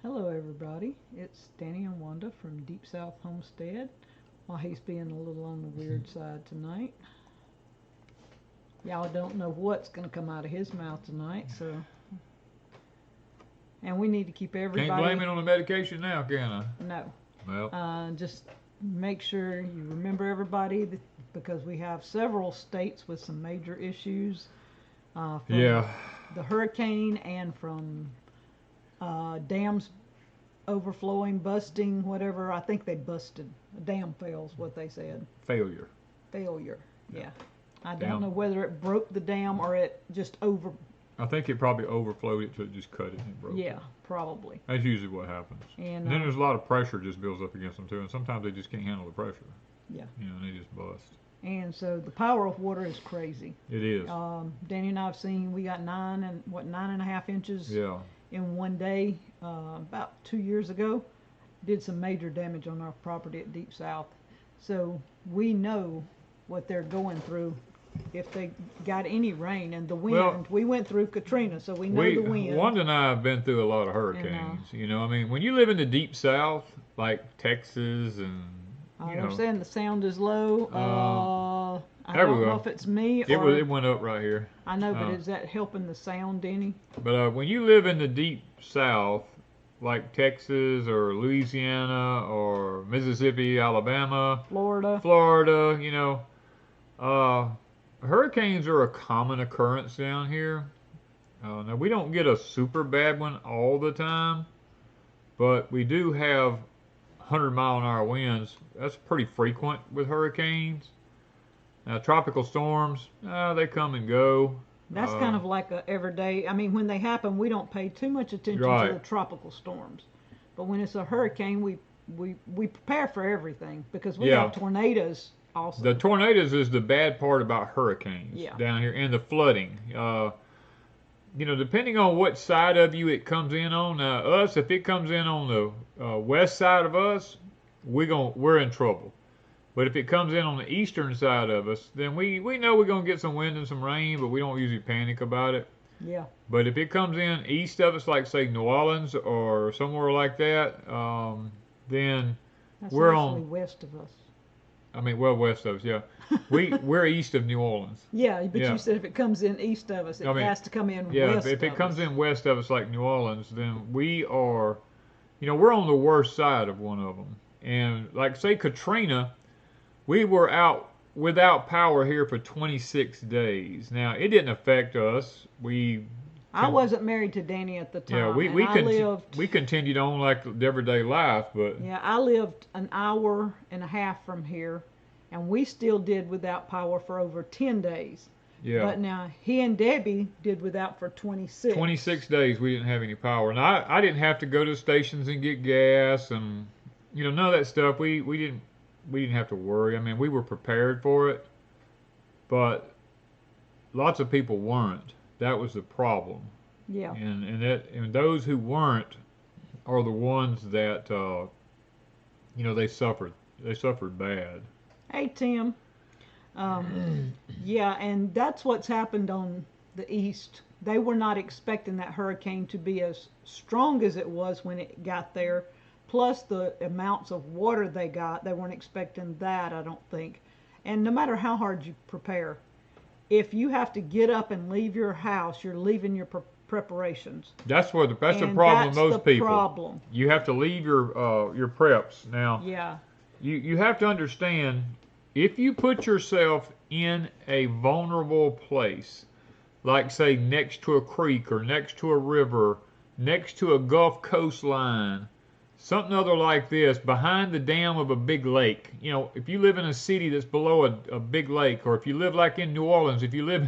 Hello everybody, it's Danny and Wanda from Deepsouth Homestead. While he's being a little on the weird side tonight. Y'all don't know what's going to come out of his mouth tonight, so. And we need to keep everybody. Can't blame it on the medication now, can I? No. Well. Just make sure you remember everybody because we have several states with some major issues. From the hurricane and from dams overflowing, busting, whatever. I think they busted. A dam fails, what they said. Failure. Yeah. I don't know whether it broke the dam or it just I think it probably overflowed it, so it just cut it and broke it. Yeah, probably. That's usually what happens. And then there's a lot of pressure just builds up against them too, and sometimes they just can't handle the pressure. Yeah. You know, and they just bust. And so the power of water is crazy. It is. Danny and I have seen we got 9.5 inches. Yeah. In one day, about 2 years ago. Did some major damage on our property at Deepsouth. So we know what they're going through if they got any rain. And the wind, well, we went through Katrina, so we know the wind. Wanda and I have been through a lot of hurricanes. You know, I mean, when you live in the Deep South, like Texas and, they're saying the sound is low. I don't know if it's me or... It went up right here. I know, but is that helping the sound any? But when you live in the Deep South, like Texas or Louisiana or Mississippi, Alabama, Florida, you know, hurricanes are a common occurrence down here. Now, we don't get a super bad one all the time, but we do have 100-mile-an-hour winds. That's pretty frequent with hurricanes. Now, tropical storms, they come and go. That's kind of like a everyday. I mean, when they happen, we don't pay too much attention to the tropical storms. But when it's a hurricane, we prepare for everything because we have tornadoes also. The tornadoes is the bad part about hurricanes down here, and the flooding. You know, depending on what side of you it comes in on, us, if it comes in on the west side of us, we're in trouble. But if it comes in on the eastern side of us, then we know we're going to get some wind and some rain, but we don't usually panic about it. Yeah. But if it comes in east of us, like, say, New Orleans or somewhere like that, then we're on... west of us. I mean, well, west of us, yeah. We're east of New Orleans. Yeah, but you said if it comes in east of us, it has to come in west of us. Yeah, if it comes in west of us, like New Orleans, then we are, you know, we're on the worst side of one of them. And, like, say, Katrina... We were out without power here for 26 days. Now, it didn't affect us. I wasn't married to Danny at the time. Yeah, we continued on like everyday life, but... Yeah, I lived an hour and a half from here, and we still did without power for over 10 days. Yeah. But now, he and Debbie did without for 26. 26 days we didn't have any power. And I didn't have to go to stations and get gas and, you know, none of that stuff. We didn't have to worry. I mean, we were prepared for it, but lots of people weren't. That was the problem. Yeah. And those who weren't are the ones that, you know, they suffered. They suffered bad. Hey, Tim. Yeah, and that's what's happened on the east. They were not expecting that hurricane to be as strong as it was when it got there. Plus the amounts of water they got, they weren't expecting that, I don't think. And no matter how hard you prepare, if you have to get up and leave your house, you're leaving your preparations. That's the problem with most people. You have to leave your preps. Now, you have to understand, if you put yourself in a vulnerable place, like say next to a creek or next to a river, next to a Gulf coastline, something other like this, behind the dam of a big lake. You know, if you live in a city that's below a big lake, or if you live like in New Orleans, if you live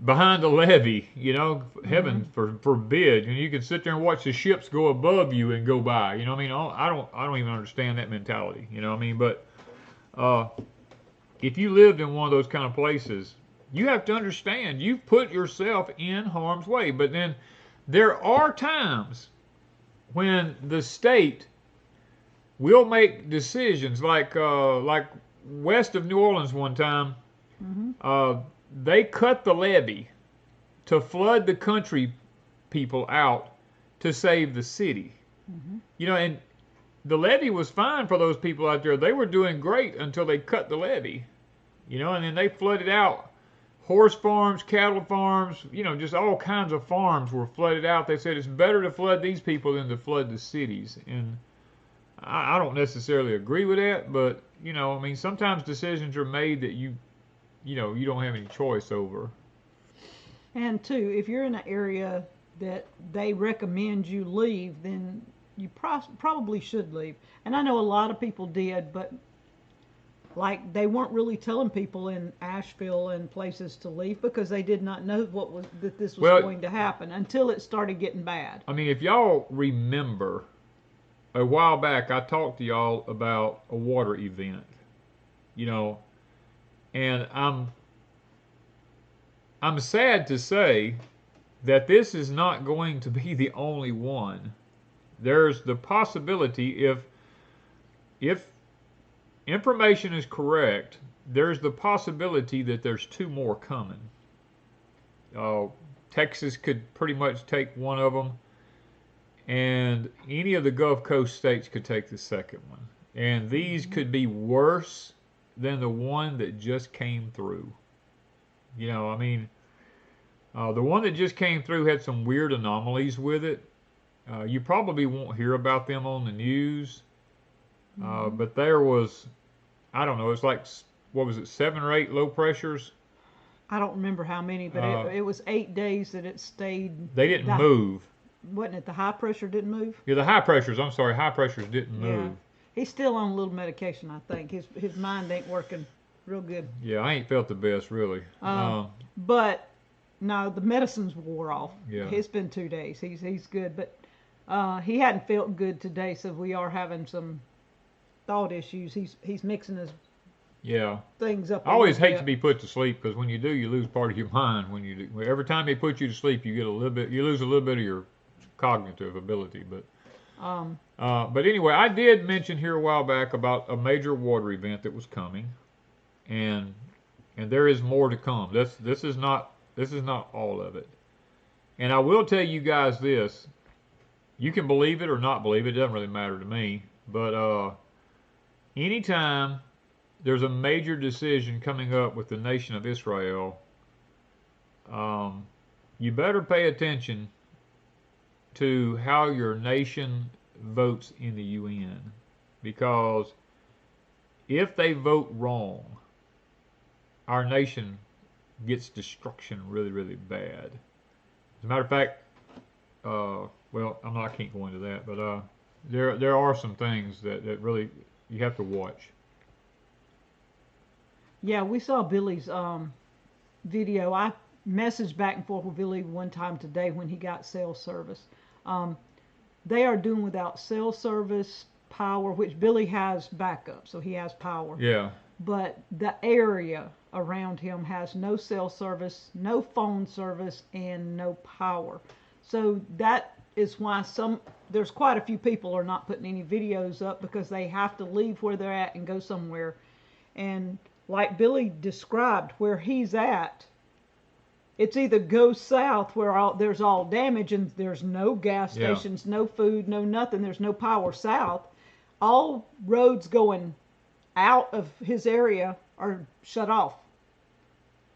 behind a levee, you know, heaven forbid, and you can sit there and watch the ships go above you and go by. You know what I mean? I don't even understand that mentality. You know what I mean? But if you lived in one of those kind of places, you have to understand you've put yourself in harm's way. But then there are times when the state will make decisions, like west of New Orleans one time, they cut the levee to flood the country people out to save the city. You know, and the levee was fine for those people out there. They were doing great until they cut the levee. You know, and then they flooded out horse farms, cattle farms, you know, just all kinds of farms were flooded out. They said it's better to flood these people than to flood the cities. And I don't necessarily agree with that, but, you know, I mean, sometimes decisions are made that you know, you don't have any choice over. And two, if you're in an area that they recommend you leave, then you probably should leave. And I know a lot of people did, but like they weren't really telling people in Asheville and places to leave because they did not know that this was going to happen until it started getting bad. I mean, if y'all remember, a while back I talked to y'all about a water event, you know, and I'm sad to say that this is not going to be the only one. There's the possibility, if information is correct, there's the possibility that there's 2 more coming. Texas could pretty much take one of them, and any of the Gulf Coast states could take the second one. And these could be worse than the one that just came through. You know, I mean, the one that just came through had some weird anomalies with it. You probably won't hear about them on the news, but there was, I don't know, it's like, what was it, 7 or 8 low pressures? I don't remember how many, but it was 8 days that it stayed. They didn't move. Wasn't it the high pressure didn't move? Yeah, the high pressures, I'm sorry, high pressures didn't move. He's still on a little medication, I think. His mind ain't working real good. Yeah, I ain't felt the best, really. But, no, the medicine's wore off. Yeah. It's been 2 days. He's good, but he hadn't felt good today, so we are having some thought issues. He's mixing his things up. I always hate to be put to sleep because when you do, you lose part of your mind. When you do, every time they put you to sleep, you lose a little bit of your cognitive ability. But anyway, I did mention here a while back about a major water event that was coming, and there is more to come. This is not all of it. And I will tell you guys this: you can believe it or not believe it. It doesn't really matter to me. But anytime there's a major decision coming up with the nation of Israel, you better pay attention to how your nation votes in the UN, because if they vote wrong, our nation gets destruction really, really bad. As a matter of fact, I can't go into that, but there are some things that really you have to watch. Yeah, we saw Billy's video. I messaged back and forth with Billy one time today when he got cell service. They are doing without cell service, power, which Billy has backup, so he has power. Yeah. But the area around him has no cell service, no phone service, and no power. So that is why there's quite a few people are not putting any videos up, because they have to leave where they're at and go somewhere. And like Billy described, where he's at, it's either go south where there's all damage and there's no gas stations, no food, no nothing, there's no power south. All roads going out of his area are shut off.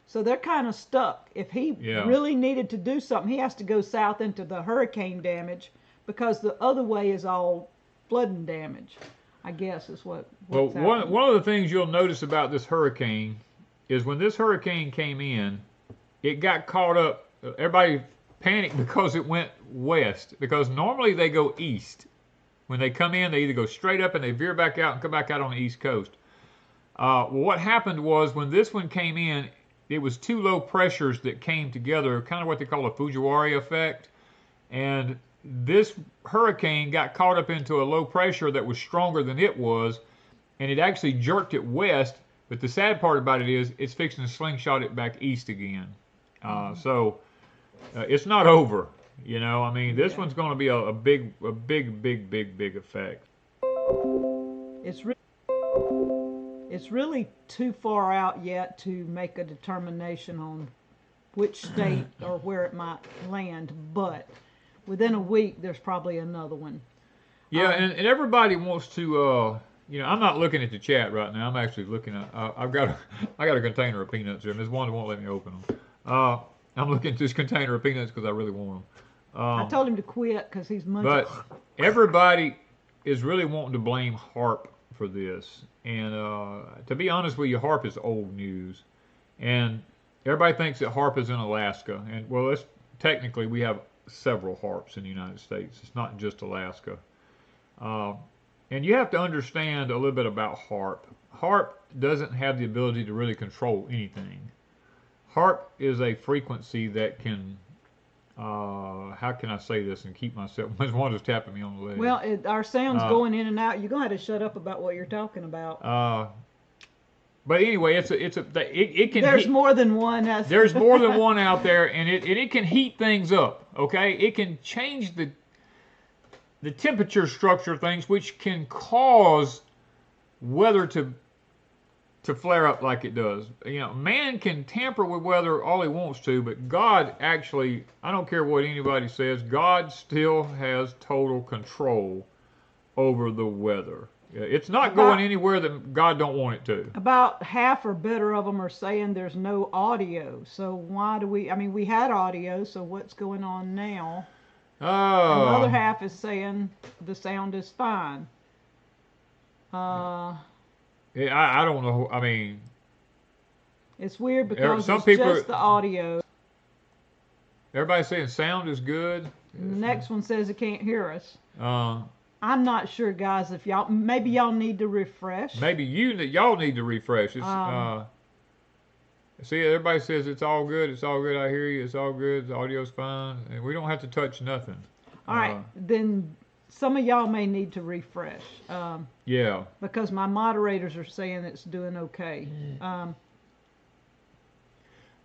So they're kind of stuck. If he really needed to do something, he has to go south into the hurricane damage, because the other way is all flooding damage, I guess is what's happening. One of the things you'll notice about this hurricane is when this hurricane came in, it got caught up. Everybody panicked because it went west, because normally they go east. When they come in, they either go straight up and they veer back out and come back out on the east coast. What happened was when this one came in, it was 2 low pressures that came together, kind of what they call a Fujiwara effect. And this hurricane got caught up into a low pressure that was stronger than it was, and it actually jerked it west. But the sad part about it is it's fixing to slingshot it back east again. So it's not over. You know, I mean, this one's going to be a big effect. It's really too far out yet to make a determination on which state or where it might land, but within a week there's probably another one. Yeah, and everybody wants to, you know, I'm not looking at the chat right now. I'm actually looking at, I got a container of peanuts here. Ms. Wanda won't let me open them. I'm looking at this container of peanuts because I really want them. I told him to quit because he's munching. But everybody is really wanting to blame HAARP for this. And to be honest with you, HAARP is old news. And everybody thinks that HAARP is in Alaska. And, well, technically we have several HAARPs in the United States. It's not just Alaska. And you have to understand a little bit about HAARP. HAARP doesn't have the ability to really control anything. HAARP is a frequency that can, how can I say this and keep myself, Ms. Wanda's tapping me on the leg. Well, our sound's going in and out. You're going to have to shut up about what you're talking about. But anyway, it can. There's more than one. There's more than one out there, and it can heat things up. Okay, it can change the temperature structure of things, which can cause weather to flare up like it does. You know, man can tamper with weather all he wants to, but God actually, I don't care what anybody says, God still has total control over the weather. It's not going anywhere that God don't want it to. About half or better of them are saying there's no audio. So why do we, I mean, we had audio, so what's going on now? And the other half is saying the sound is fine. I don't know. I mean, it's weird because it's just the audio. Everybody's saying sound is good. And the next one says it can't hear us. I'm not sure, guys. If maybe y'all need to refresh. Maybe y'all need to refresh. It's, see, everybody says it's all good. It's all good. I hear you. It's all good. The audio's fine, and we don't have to touch nothing. All right, then some of y'all may need to refresh. Yeah. Because my moderators are saying it's doing okay.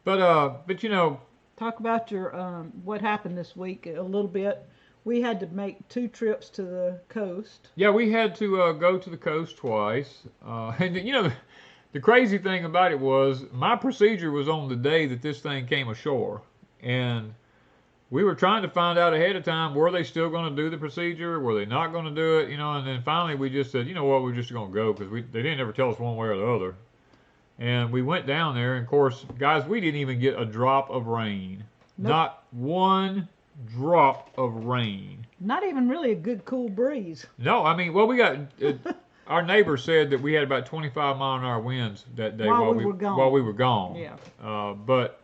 But you know. Talk about your what happened this week a little bit. We had to make 2 trips to the coast. Yeah, we had to go to the coast twice. And you know, the crazy thing about it was my procedure was on the day that this thing came ashore, and we were trying to find out ahead of time, were they still going to do the procedure? Were they not going to do it? You know, and then finally we just said, you know what, we're just going to go because they didn't ever tell us one way or the other. And we went down there, and of course, guys, we didn't even get a drop of rain. Nope. Not one drop of rain. Not even really a good cool breeze. No, I mean, well, we got our neighbor said that we had about 25-mile-an-hour winds that day while we were gone. Yeah. But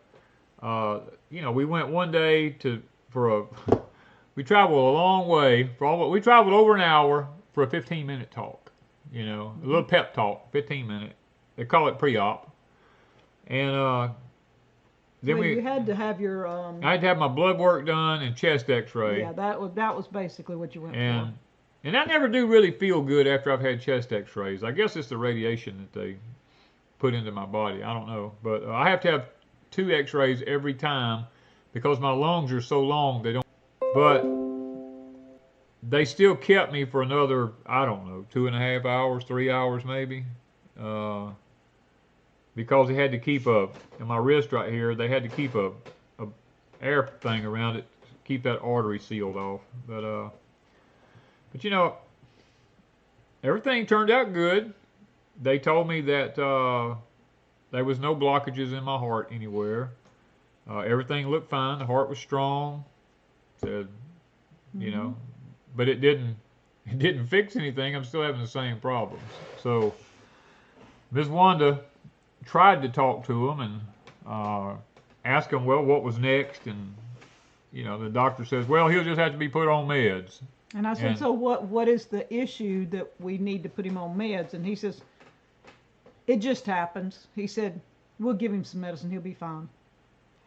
you know, we went one day we traveled a long way we traveled over an hour for a 15-minute talk. You know, a little pep talk, 15-minute. They call it pre-op. And then you had to have your I had to have my blood work done and chest x-ray. Yeah, that was basically what you went for. And I never do really feel good after I've had chest x-rays. I guess it's the radiation that they put into my body. I don't know. But I have to have 2 x-rays every time because my lungs are so long they don't. But they still kept me for another, I don't know, 2.5 hours, 3 hours maybe. Because they had to keep in my wrist right here, they had to keep a air thing around it to keep that artery sealed off. But you know, everything turned out good. They told me that there was no blockages in my heart anywhere. Everything looked fine. The heart was strong. Said, you know, but it didn't fix anything. I'm still having the same problems. So Ms. Wanda tried to talk to him and ask him, well, what was next? And, you know, the doctor says, well, he'll just have to be put on meds. And I said, so what is the issue that we need to put him on meds? And he says, it just happens. He said, we'll give him some medicine. He'll be fine.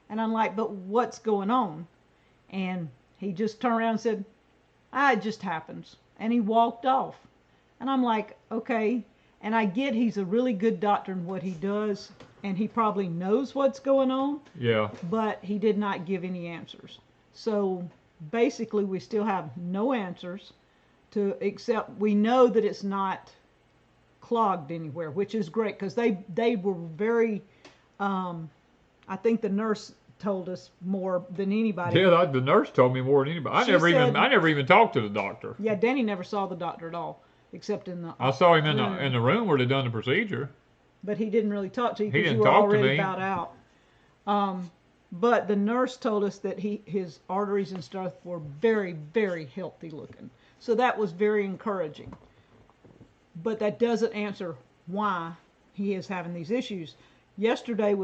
And I'm like, but what's going on? And he just turned around and said, it just happens. And he walked off. And I'm like, okay. And I get he's a really good doctor in what he does, and he probably knows what's going on. Yeah. But he did not give any answers. So basically, we still have no answers except we know that it's not clogged anywhere, which is great because they were very. I think the nurse told us more than anybody. Yeah, the nurse told me more than anybody. I never even talked to the doctor. Yeah, Danny never saw the doctor at all, except in the. I saw him in the room where they done the procedure. But he didn't really talk to you because you were already about out. But the nurse told us that his arteries and stuff were very, very healthy looking. So that was very encouraging. But that doesn't answer why he is having these issues. Yesterday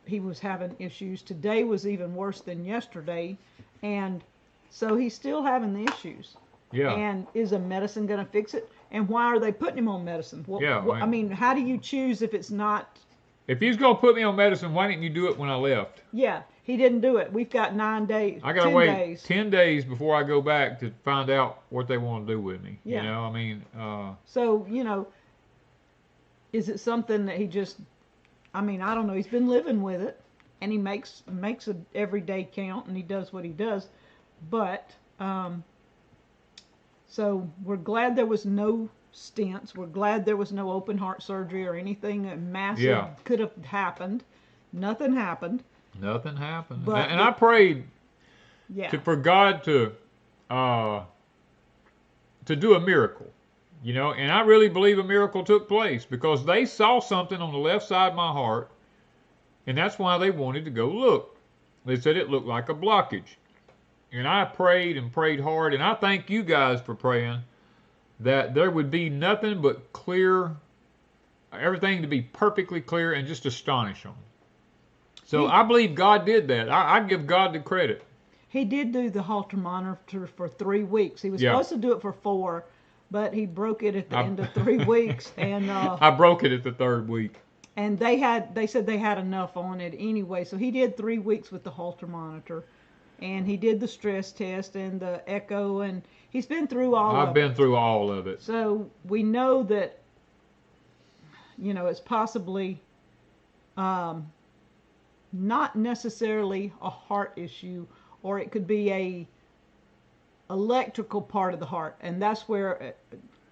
he was having issues. Today was even worse than yesterday. And so he's still having the issues. Yeah. And is a medicine going to fix it? And why are they putting him on medicine? I mean, how do you choose if it's not... If he's going to put me on medicine, why didn't you do it when I left? Yeah, he didn't do it. We've got 9 days. I got to wait 10 days before I go back to find out what they want to do with me. Yeah. You know, I mean... So, you know, is it something that he just... I mean, I don't know. He's been living with it, and he makes a everyday count, and he does what he does. But, so we're glad there was no stents. We're glad there was no open heart surgery or anything massive could have happened. Nothing happened. Nothing happened. And I prayed for God to do a miracle. You know, and I really believe a miracle took place because they saw something on the left side of my heart, and that's why they wanted to go look. They said it looked like a blockage. And I prayed and prayed hard, and I thank you guys for praying that there would be nothing but clear, everything to be perfectly clear and just astonish them. So I believe God did that. I give God the credit. He did do the Holter monitor for 3 weeks. He was supposed to do it for 4, but he broke it at the end of 3 weeks. And I broke it at the 3rd week. And they said they had enough on it anyway. So he did 3 weeks with the Holter monitor. And he did the stress test and the echo, and he's been through all of it. I've been through all of it. So we know that, you know, it's possibly not necessarily a heart issue, or it could be a electrical part of the heart, and that's where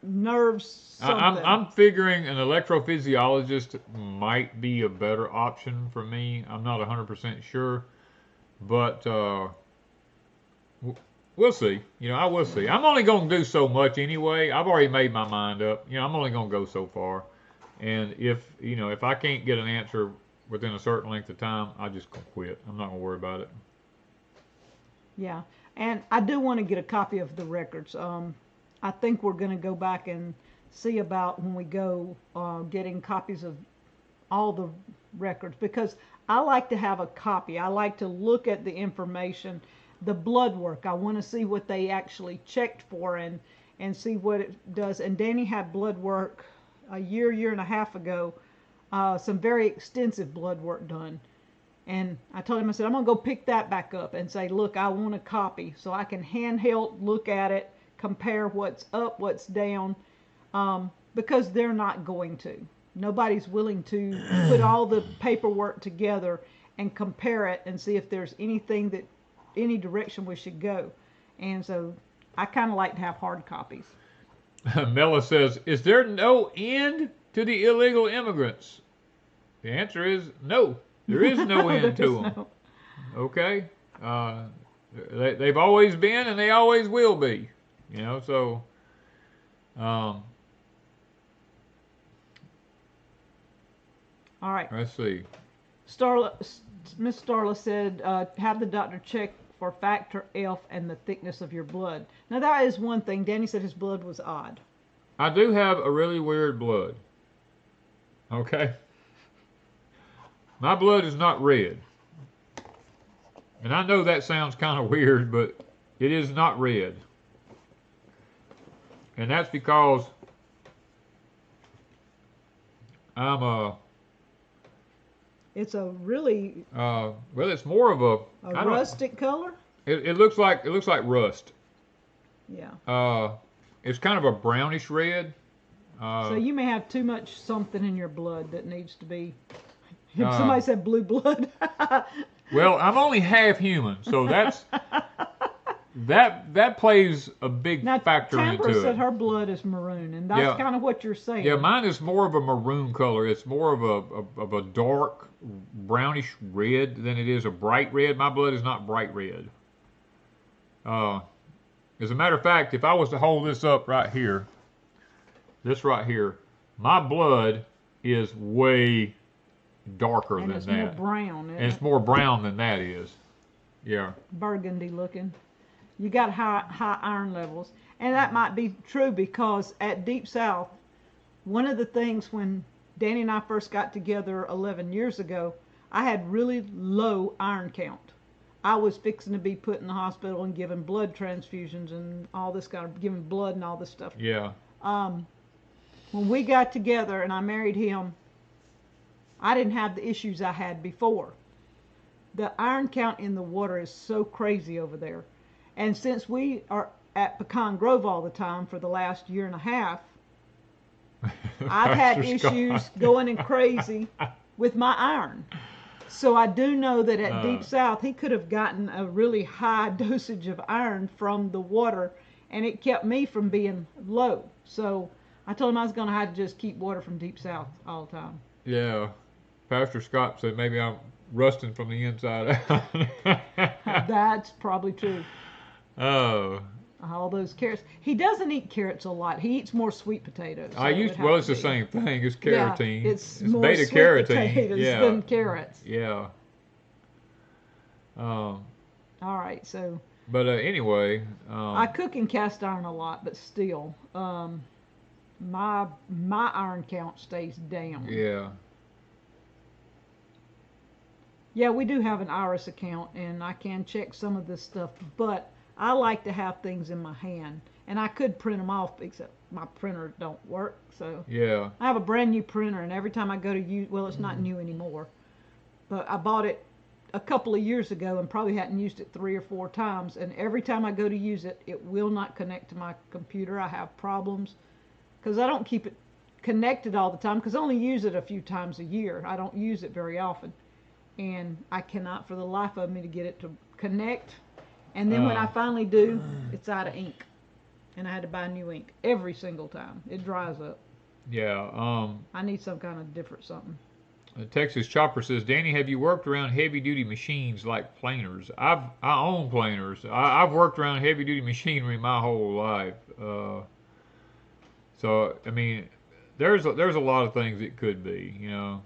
nerves something. I'm figuring an electrophysiologist might be a better option for me. I'm not 100% sure. But we'll see. You know, I will see. I'm only going to do so much anyway. I've already made my mind up. You know, I'm only going to go so far. And if I can't get an answer within a certain length of time, I'm just going to quit. I'm not going to worry about it. Yeah. And I do want to get a copy of the records. I think we're going to go back and see about when we go getting copies of all the records, because I like to have a copy. I like to look at the information, the blood work. I want to see what they actually checked for and see what it does. And Danny had blood work a year and a half ago, some very extensive blood work done. And I told him, I said, I'm going to go pick that back up and say, look, I want a copy so I can handheld look at it, compare what's up, what's down, because they're not going to. Nobody's willing to put all the paperwork together and compare it and see if there's any direction we should go. And so I kind of like to have hard copies. Mela says, is there no end to the illegal immigrants? The answer is no. There is no end to them. No. Okay? They've always been and they always will be. You know, so... all right. Let's see. Miss Starla said, have the doctor check for factor F and the thickness of your blood. Now that is one thing. Danny said his blood was odd. I do have a really weird blood. Okay? My blood is not red. And I know that sounds kind of weird, but it is not red. And that's because it's a really well, it's more of a rustic color. It looks like rust. Yeah. It's kind of a brownish red. So you may have too much something in your blood that needs to be. Somebody said blue blood. Well, I'm only half human, so that's that plays a big factor into it. Tamara said her blood is maroon, and that's kind of what you're saying. Yeah, mine is more of a maroon color. It's more of a dark brownish red than it is a bright red. My blood is not bright red. As a matter of fact, if I was to hold this up right here, this right here, my blood is way darker than that. And it's more brown. And it's more brown than that is. Yeah. Burgundy looking. You got high iron levels. And that might be true because at Deepsouth, one of the things when Danny and I first got together 11 years ago, I had really low iron count. I was fixing to be put in the hospital and given blood transfusions and all this kind of giving blood and all this stuff. Yeah. When we got together and I married him, I didn't have the issues I had before. The iron count in the water is so crazy over there. And since we are at Pecan Grove all the time for the last year and a half, I've had issues going in crazy with my iron. So I do know that at Deepsouth, he could have gotten a really high dosage of iron from the water, and it kept me from being low. So I told him I was going to have to just keep water from Deepsouth all the time. Yeah. Pastor Scott said maybe I'm rusting from the inside out. That's probably true. Oh. All those carrots. He doesn't eat carrots a lot. He eats more sweet potatoes. So well, it's the same thing. It's carotene. Yeah, it's more beta sweet carotene potatoes than carrots. Yeah. All right, so. But anyway. I cook in cast iron a lot, but still, my iron count stays down. Yeah. Yeah, we do have an Iris account, and I can check some of this stuff, but I like to have things in my hand, and I could print them off, except my printer don't work, so. Yeah. I have a brand new printer, and every time I go to use, well, it's not new anymore, but I bought it a couple of years ago and probably hadn't used it 3 or 4 times, and every time I go to use it, it will not connect to my computer. I have problems, because I don't keep it connected all the time, because I only use it a few times a year. I don't use it very often. And I cannot for the life of me to get it to connect. And then when I finally do, it's out of ink. And I had to buy new ink every single time. It dries up. Yeah. I need some kind of different something. Texas Chopper says, Danny, have you worked around heavy-duty machines like planers? I own planers. I've worked around heavy-duty machinery my whole life. So, I mean, there's a lot of things it could be, you know.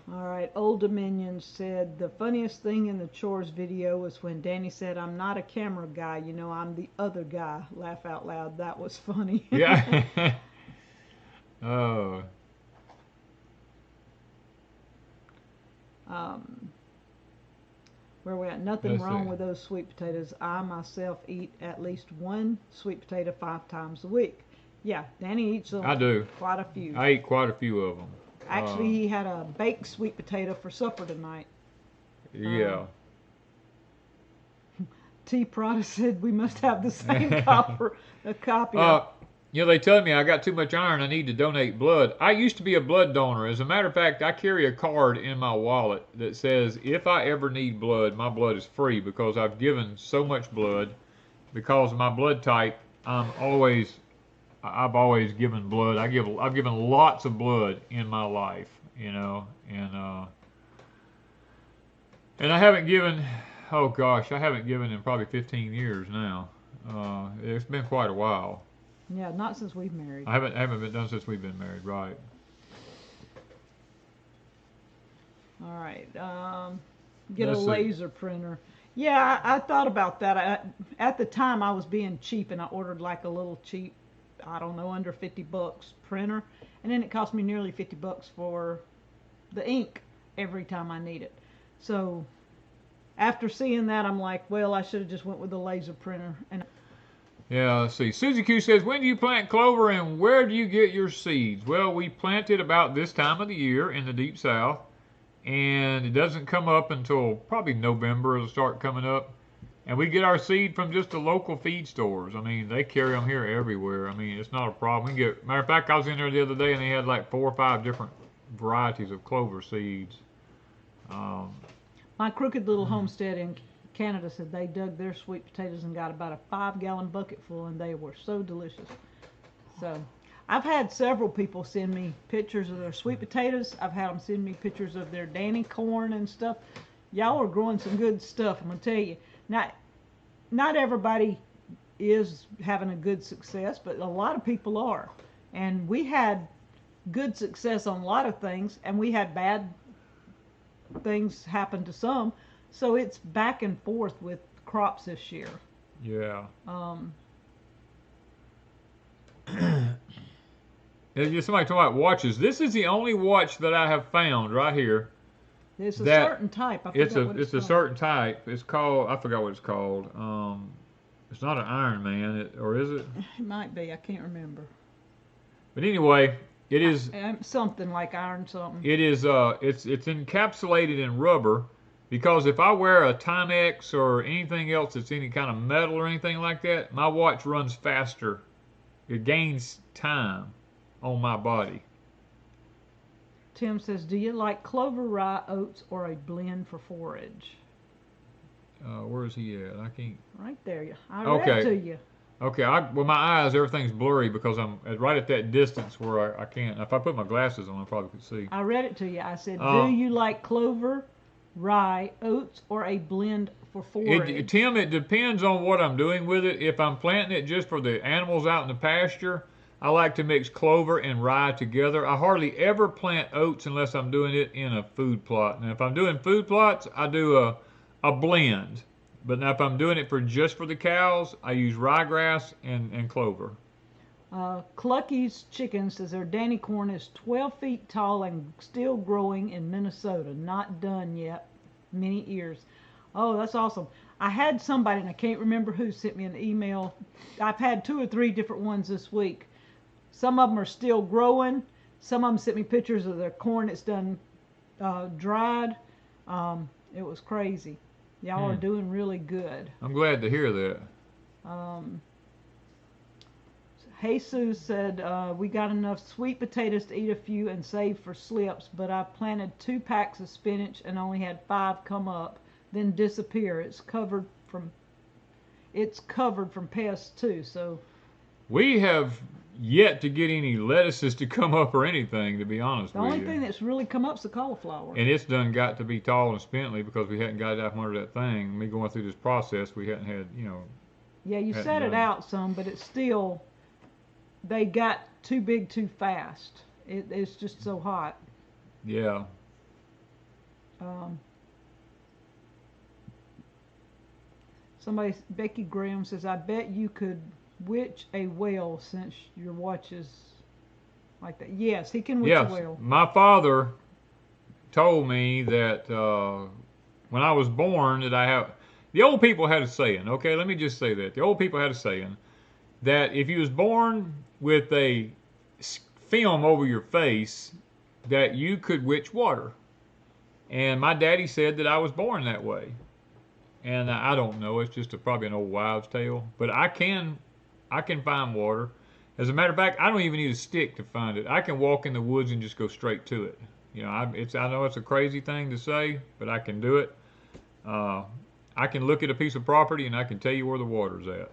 All right, Old Dominion said, the funniest thing in the chores video was when Danny said, I'm not a camera guy, you know, I'm the other guy. Laugh out loud. That was funny. Yeah. Oh. Where we at? Nothing wrong with those sweet potatoes. I myself eat at least 1 sweet potato 5 times a week. Yeah, Danny eats them. I do. Quite a few. I eat quite a few of them. Actually, he had a baked sweet potato for supper tonight. Yeah. T. Prada said we must have the same copy. You know, they tell me I got too much iron, I need to donate blood. I used to be a blood donor. As a matter of fact, I carry a card in my wallet that says if I ever need blood, my blood is free, because I've given so much blood. Because of my blood type, I've always given blood. I've given lots of blood in my life, you know, and I haven't given, oh gosh, I haven't given in probably 15 years now. It's been quite a while. Yeah, not since we've married. I haven't been done since we've been married, right? All right, get a laser printer. Yeah, I thought about that. At the time, I was being cheap, and I ordered like a little cheap, I don't know, under $50 printer, and then it cost me nearly $50 for the ink every time I need it. So after seeing that, I'm like, well, I should have just went with the laser printer. And yeah, let's see. Susie Q says, when do you plant clover and where do you get your seeds? Well, we plant it about this time of the year in the Deep South, and it doesn't come up until probably November. It'll start coming up. And we get our seed from just the local feed stores. I mean, they carry them here everywhere. I mean, it's not a problem. Matter of fact, I was in there the other day and they had like 4 or 5 different varieties of clover seeds. My Crooked Little Homesteading Canada said they dug their sweet potatoes and got about a 5-gallon bucket full, and they were so delicious. So I've had several people send me pictures of their sweet potatoes. I've had them send me pictures of their Danny corn and stuff. Y'all are growing some good stuff, I'm gonna tell you. Not everybody is having a good success, but a lot of people are. And we had good success on a lot of things, and we had bad things happen to some. So it's back and forth with crops this year. Yeah. Somebody talking about watches. This is the only watch that I have found right here. It's a certain type. It's a certain type. It's called, I forgot what it's called. It's not an Iron Man, or is it? It might be. I can't remember. But anyway, it is something like iron something. It is. It's encapsulated in rubber, because if I wear a Timex or anything else that's any kind of metal or anything like that, my watch runs faster. It gains time on my body. Tim says, do you like clover, rye, oats, or a blend for forage? Where is he at? I can't. Right there. I read to you. Okay. Well, my eyes, everything's blurry because I'm right at that distance where I can't. If I put my glasses on, I probably could see. I read it to you. I said, do you like clover, rye, oats, or a blend for forage? Tim, it depends on what I'm doing with it. If I'm planting it just for the animals out in the pasture, I like to mix clover and rye together. I hardly ever plant oats unless I'm doing it in a food plot. And if I'm doing food plots, I do a blend. But now if I'm doing it just for the cows, I use ryegrass and clover. Clucky's Chicken says their Danny corn is 12 feet tall and still growing in Minnesota. Not done yet. Many ears. Oh, that's awesome. I had somebody, and I can't remember who, sent me an email. I've had 2 or 3 different ones this week. Some of them are still growing. Some of them sent me pictures of their corn that's done dried. It was crazy. Y'all are doing really good. I'm glad to hear that. Jesus said, we got enough sweet potatoes to eat a few and save for slips, but I planted 2 packs of spinach and only had 5 come up, then disappear. It's covered from pests too. So we have yet to get any lettuces to come up or anything, to be honest with you. The only thing that's really come up is the cauliflower. And it's done got to be tall and spindly because we hadn't got it out from under that thing. Me going through this process, we hadn't had, Yeah, you set it out some, but it's still, they got too big too fast. It's just so hot. Yeah. Becky Graham says, I bet you could witch a whale since your watch is like that. Yes, he can witch a whale. My father told me that when I was born the old people had a saying, okay, let me just say that. The old people had a saying that if you was born with a film over your face, that you could witch water. And my daddy said that I was born that way. And I don't know, it's just probably an old wives' tale. But I can find water. As a matter of fact, I don't even need a stick to find it. I can walk in the woods and just go straight to it. I know it's a crazy thing to say, but I can do it. I can look at a piece of property and I can tell you where the water's at.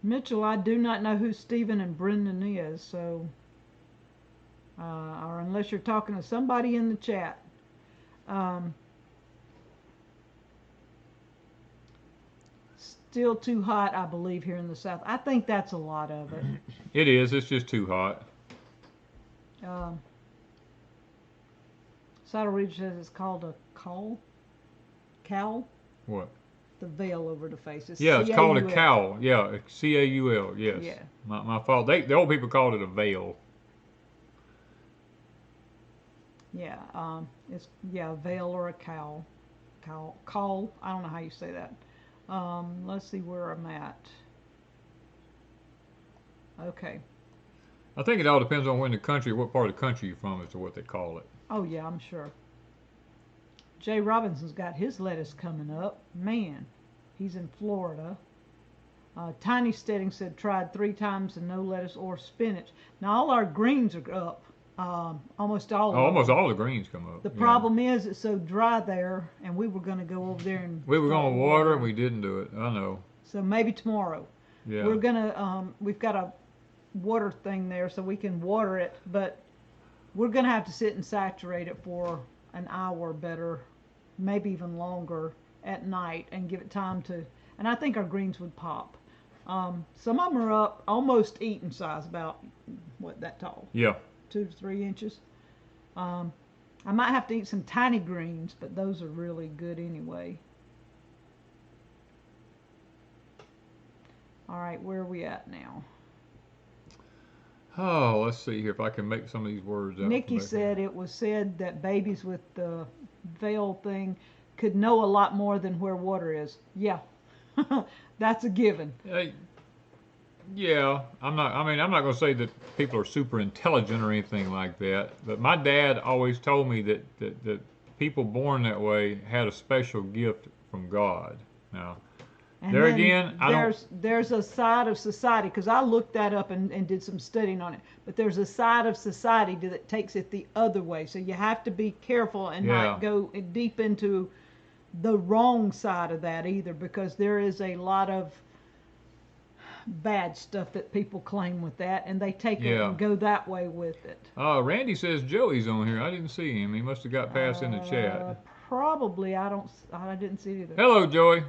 Mitchell, I do not know who Stephen and Brendan is, so or unless you're talking to somebody in the chat. Still too hot, I believe, here in the South. I think that's a lot of it. It is. It's just too hot. Saddle Ridge says it's called a cowl. Cowl? What? The veil over the face. It's called a cowl. Yeah, C-A-U-L. Yes. Yeah. My fault. The old people called it a veil. Yeah. It's a veil or a cowl. Cowl. I don't know how you say that. Let's see where I'm at. Okay. I think it all depends on what part of the country you're from as to what they call it. Oh yeah, I'm sure. Jay Robinson's got his lettuce coming up. Man, he's in Florida. Tiny Steading said tried 3 times and no lettuce or spinach. Now all our greens are up. Almost all. Almost all the greens come up. The problem is it's so dry there, and we were going to go over there and. We were going to water, and we didn't do it. I know. So maybe tomorrow. Yeah. We're gonna. We've got a water thing there, so we can water it, but we're gonna have to sit and saturate it for an hour better, maybe even longer at night, and give it time to. And I think our greens would pop. Some of them are up almost eating size, about what, that tall? Yeah. 2 to 3 inches. I might have to eat some tiny greens, but those are really good anyway. All right, where are we at now? Oh, let's see here if I can make some of these words out. Nikki said it was said that babies with the veil thing could know a lot more than where water is. Yeah, that's a given. Yeah, I'm not going to say that people are super intelligent or anything like that, but my dad always told me that people born that way had a special gift from God. Now, and there again, there's a side of society, because I looked that up and did some studying on it, but there's a side of society that takes it the other way. So you have to be careful and not go deep into the wrong side of that either, because there is a lot of bad stuff that people claim with that, and they take it and go that way with it. Randy says Joey's on here. I didn't see him. He must have got past in the chat. Probably. I didn't see it either. Hello, Joey.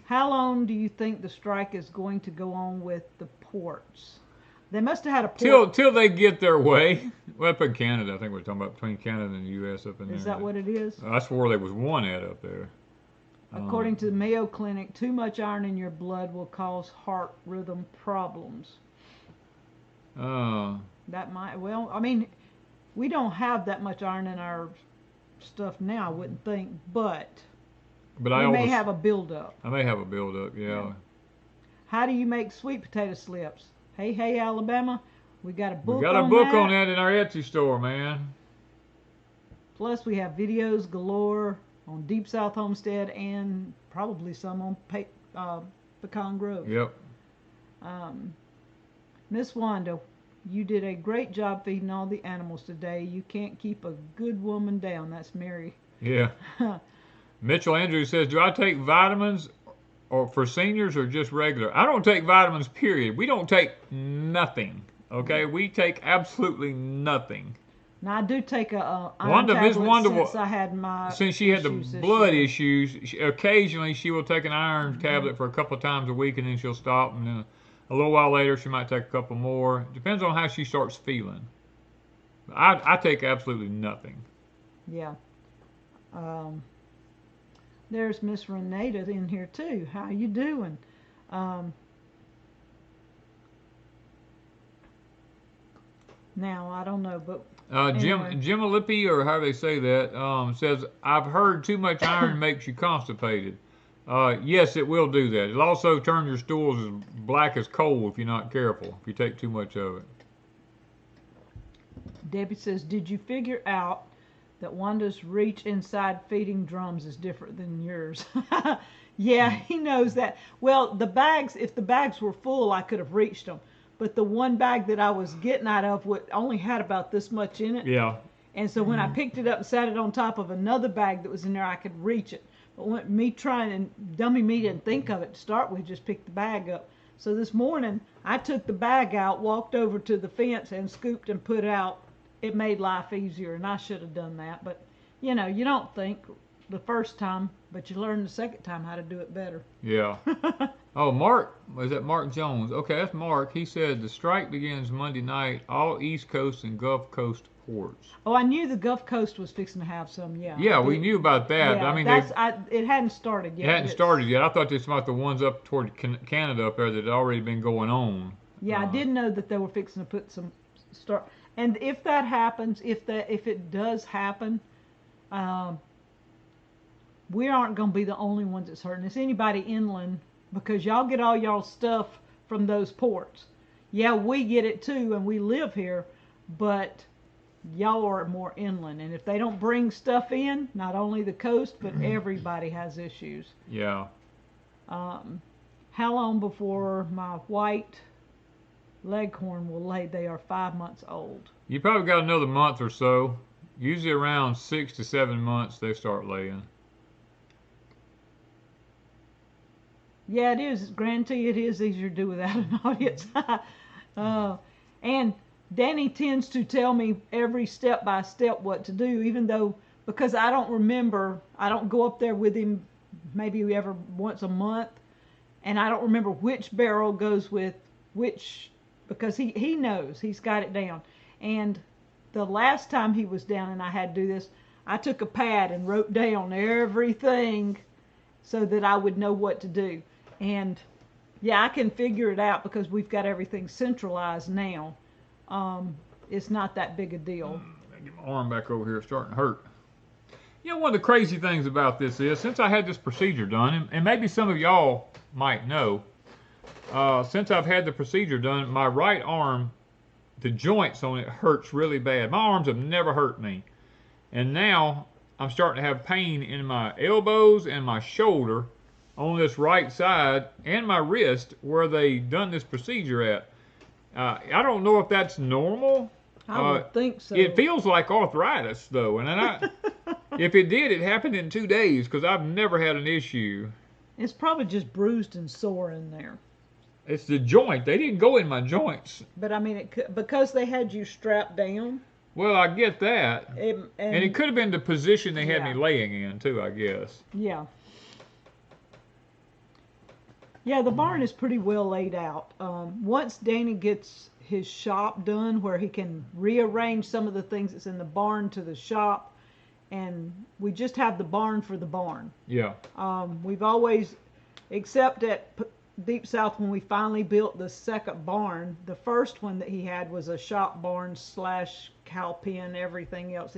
How long do you think the strike is going to go on with the ports? They must have had a port. Till they get their way. Well, up in Canada, I think we're talking about between Canada and the U.S. up in there. Is that what it is? That's where there was one at up there. According to the Mayo Clinic, too much iron in your blood will cause heart rhythm problems. That might, well, I mean, we don't have that much iron in our stuff now, I wouldn't think, but we may have a buildup. I may have a buildup, yeah. How do you make sweet potato slips? Hey, Alabama, we got a book on that. We got a book on that in our Etsy store, man. Plus, we have videos galore on Deepsouth Homestead, and probably some on Pecan Grove. Yep. Miss Wanda, you did a great job feeding all the animals today. You can't keep a good woman down. That's Mary. Yeah. Mitchell Andrews says, do I take vitamins or for seniors or just regular? I don't take vitamins, period. We don't take nothing, okay? We take absolutely nothing. Now, I do take a iron tablet since she had the blood issues. Occasionally, she will take an iron tablet for a couple of times a week, and then she'll stop. And then a little while later, she might take a couple more. Depends on how she starts feeling. I take absolutely nothing. Yeah. There's Miss Renata in here, too. How you doing? Now, I don't know, but... Jim Lippi, or how they say that, says, I've heard too much iron makes you constipated. Yes, it will do that. It'll also turn your stools as black as coal if you're not careful, if you take too much of it. Debbie says, did you figure out that Wanda's reach inside feeding drums is different than yours? Yeah, he knows that. Well, the bags, if the bags were full, I could have reached them. But the one bag that I was getting out of only had about this much in it. Yeah. And so when I picked it up and sat it on top of another bag that was in there, I could reach it. But when me didn't think of it to start with, just picked the bag up. So this morning, I took the bag out, walked over to the fence and scooped and put out. It made life easier, and I should have done that. But, you know, you don't think the first time, but you learn the second time how to do it better. Yeah. Oh, Mark, was that Mark Jones? Okay, that's Mark. He said the strike begins Monday night, all East Coast and Gulf Coast ports. Oh, I knew the Gulf Coast was fixing to have some, yeah. Yeah, we knew about that. Yeah, I mean, it hadn't started yet. It hadn't started yet. I thought this was about the ones up toward Canada up there that had already been going on. Yeah, I did know that they were fixing to put some start. And if that happens, if it does happen, we aren't going to be the only ones that's hurting. It's anybody inland, because y'all get all y'all stuff from those ports. Yeah, we get it too, and we live here, but y'all are more inland. And if they don't bring stuff in, not only the coast, but everybody has issues. Yeah. How long before my white Leghorn will lay. They are 5 months old. You probably got another month or so. Usually around 6 to 7 months they start laying. Yeah, it is. Guarantee it is easier to do without an audience. And Danny tends to tell me every step by step what to do, even though, because I don't remember, I don't go up there with him maybe ever once a month, and I don't remember which barrel goes with which, because he knows, he's got it down. And the last time he was down and I had to do this, I took a pad and wrote down everything so that I would know what to do. And yeah, I can figure it out because we've got everything centralized now. It's not that big a deal. Get my arm back over here, it's starting to hurt. You know, one of the crazy things about this is, since I had this procedure done, and maybe some of y'all might know, since I've had the procedure done, my right arm, the joints on it hurts really bad. My arms have never hurt me. And now I'm starting to have pain in my elbows and my shoulder on this right side and my wrist where they done this procedure at. I don't know if that's normal. I would think so. It feels like arthritis though, and if it did, it happened in 2 days because I've never had an issue. It's probably just bruised and sore in there. It's the joint. They didn't go in my joints. But I mean, because they had you strapped down. Well, I get that. And it could have been the position they had me laying in too, I guess. Yeah. Yeah, the barn is pretty well laid out. Once Danny gets his shop done, where he can rearrange some of the things that's in the barn to the shop, and we just have the barn for the barn. Yeah. We've always, except at Deepsouth when we finally built the second barn, the first one that he had was a shop barn / cow pen, everything else.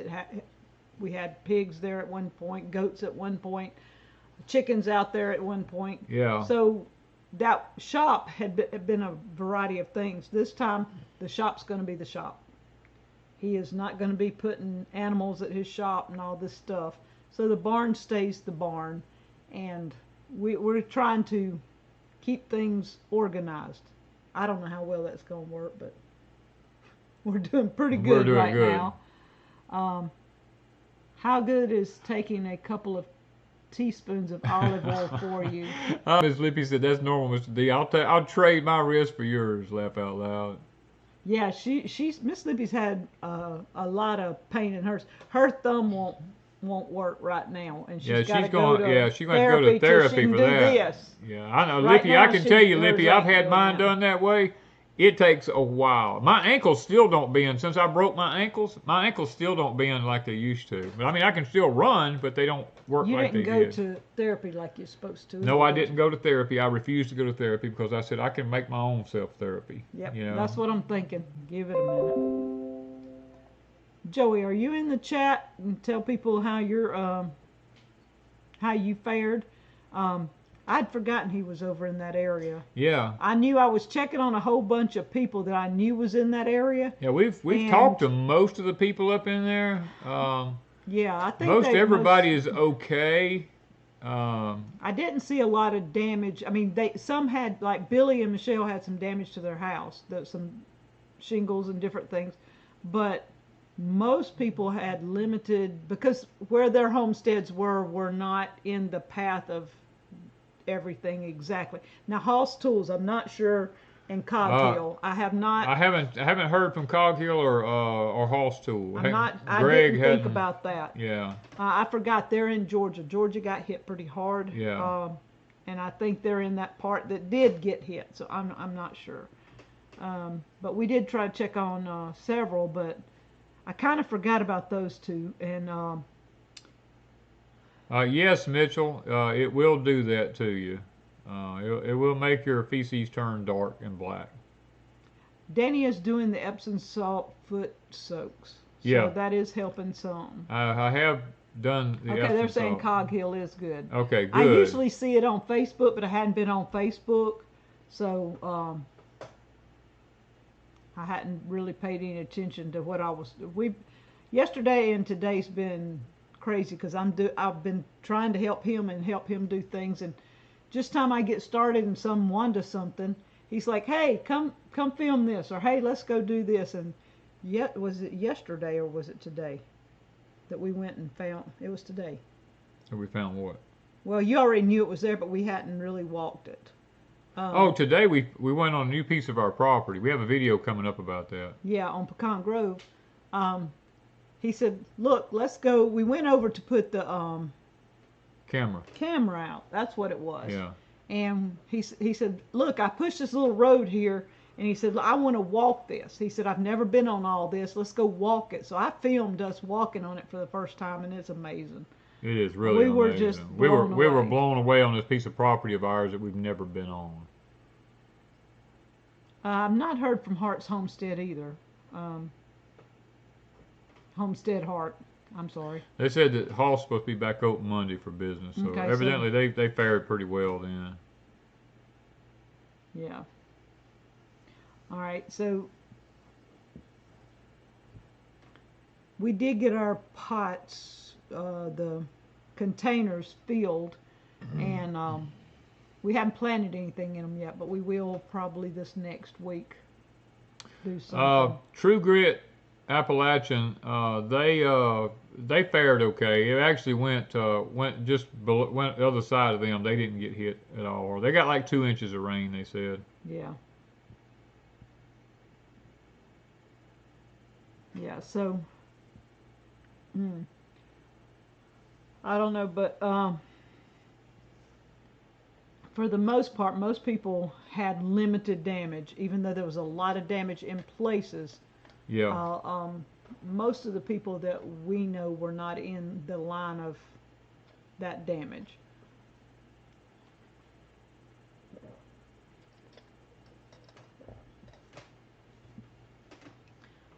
We had pigs there at one point, goats at one point, chickens out there at one point. Yeah. So that shop had been a variety of things. This time, the shop's going to be the shop. He is not going to be putting animals at his shop and all this stuff. So the barn stays the barn, and we're trying to keep things organized. I don't know how well that's going to work, but we're doing pretty good right now. How good is taking a couple of teaspoons of olive oil for you? Miss Lippy said, that's normal, Mr. D. I'll trade my wrist for yours, laugh out loud. Yeah, Miss Lippy's had a lot of pain in hers. Her thumb won't work right now, and she's got to go to therapy for that. This. Yeah, I know, right Lippy. Now, I can tell you, Lippy, I've had mine done that way. It takes a while. My ankles still don't bend. Since I broke my ankles still don't bend like they used to. But I mean, I can still run, but they don't work like they did. You didn't go to therapy like you're supposed to. No, I didn't go to therapy. I refused to go to therapy because I said I can make my own self-therapy. Yep, you know? That's what I'm thinking. Give it a minute. Joey, are you in the chat and tell people how you fared? I'd forgotten he was over in that area. Yeah. I knew I was checking on a whole bunch of people that I knew was in that area. Yeah, we've talked to most of the people up in there. Yeah, I think most everybody is okay. I didn't see a lot of damage. I mean, some had, like Billy and Michelle had some damage to their house, some shingles and different things, but most people had limited, because where their homesteads were not in the path of everything exactly. Now, Hoss Tools, I'm not sure, and Cog Hill, I have not. I haven't heard from Cog Hill or Hoss Tool. I didn't think about that. Yeah. I forgot they're in Georgia. Georgia got hit pretty hard. Yeah. And I think they're in that part that did get hit, so I'm not sure. But we did try to check on several, but I kind of forgot about those two. And yes, Mitchell, it will do that to you. It will make your feces turn dark and black. Danny is doing the Epsom salt foot soaks. So yeah. That is helping some. I have done the Epsom they're saying salt. Cog Hill is good. Okay, good. I usually see it on Facebook, but I hadn't been on Facebook. So I hadn't really paid any attention to what I was. Yesterday and today's been crazy because I've been trying to help him and help him do things, and just time I get started in some Wanda something, he's like, hey, come film this, or hey, let's go do this. And yet, was it yesterday or was it today that we went and found? It was today. So we found what? Well, you already knew it was there, but we hadn't really walked it. Today we went on a new piece of our property. We have a video coming up about that. Yeah, on Pecan Grove. He said, look, let's go. We went over to put the camera out. That's what it was. Yeah. And he said, look, I pushed this little road here, and he said, I want to walk this. He said, I've never been on all this. Let's go walk it. So I filmed us walking on it for the first time, and it's amazing. It is really amazing. We were just we were blown away on this piece of property of ours that we've never been on. I've not heard from Heart's Homestead either. Homestead Heart. I'm sorry. They said that Hall's supposed to be back open Monday for business, so okay, evidently they fared pretty well then. Yeah. All right, so we did get our pots, the containers filled, and we haven't planted anything in them yet, but we will probably this next week do something. True Grit Appalachian, they fared okay. It actually went just went the other side of them. They didn't get hit at all, or they got like 2 inches of rain. They said. Yeah. Yeah. So, I don't know, but for the most part, most people had limited damage, even though there was a lot of damage in places. Yeah. Most of the people that we know were not in the line of that damage.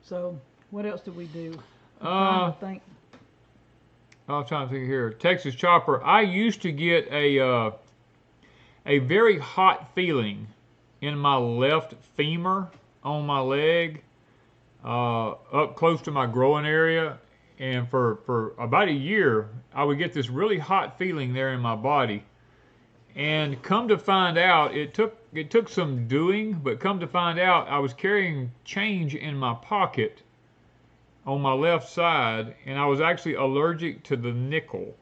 So, what else did we do? I'm trying to think. I'm trying to think here. Texas Chopper. I used to get a very hot feeling in my left femur on my leg, up close to my growing area, and for about a year I would get this really hot feeling there in my body. And come to find out, it took some doing, but come to find out I was carrying change in my pocket on my left side, and I was actually allergic to the nickel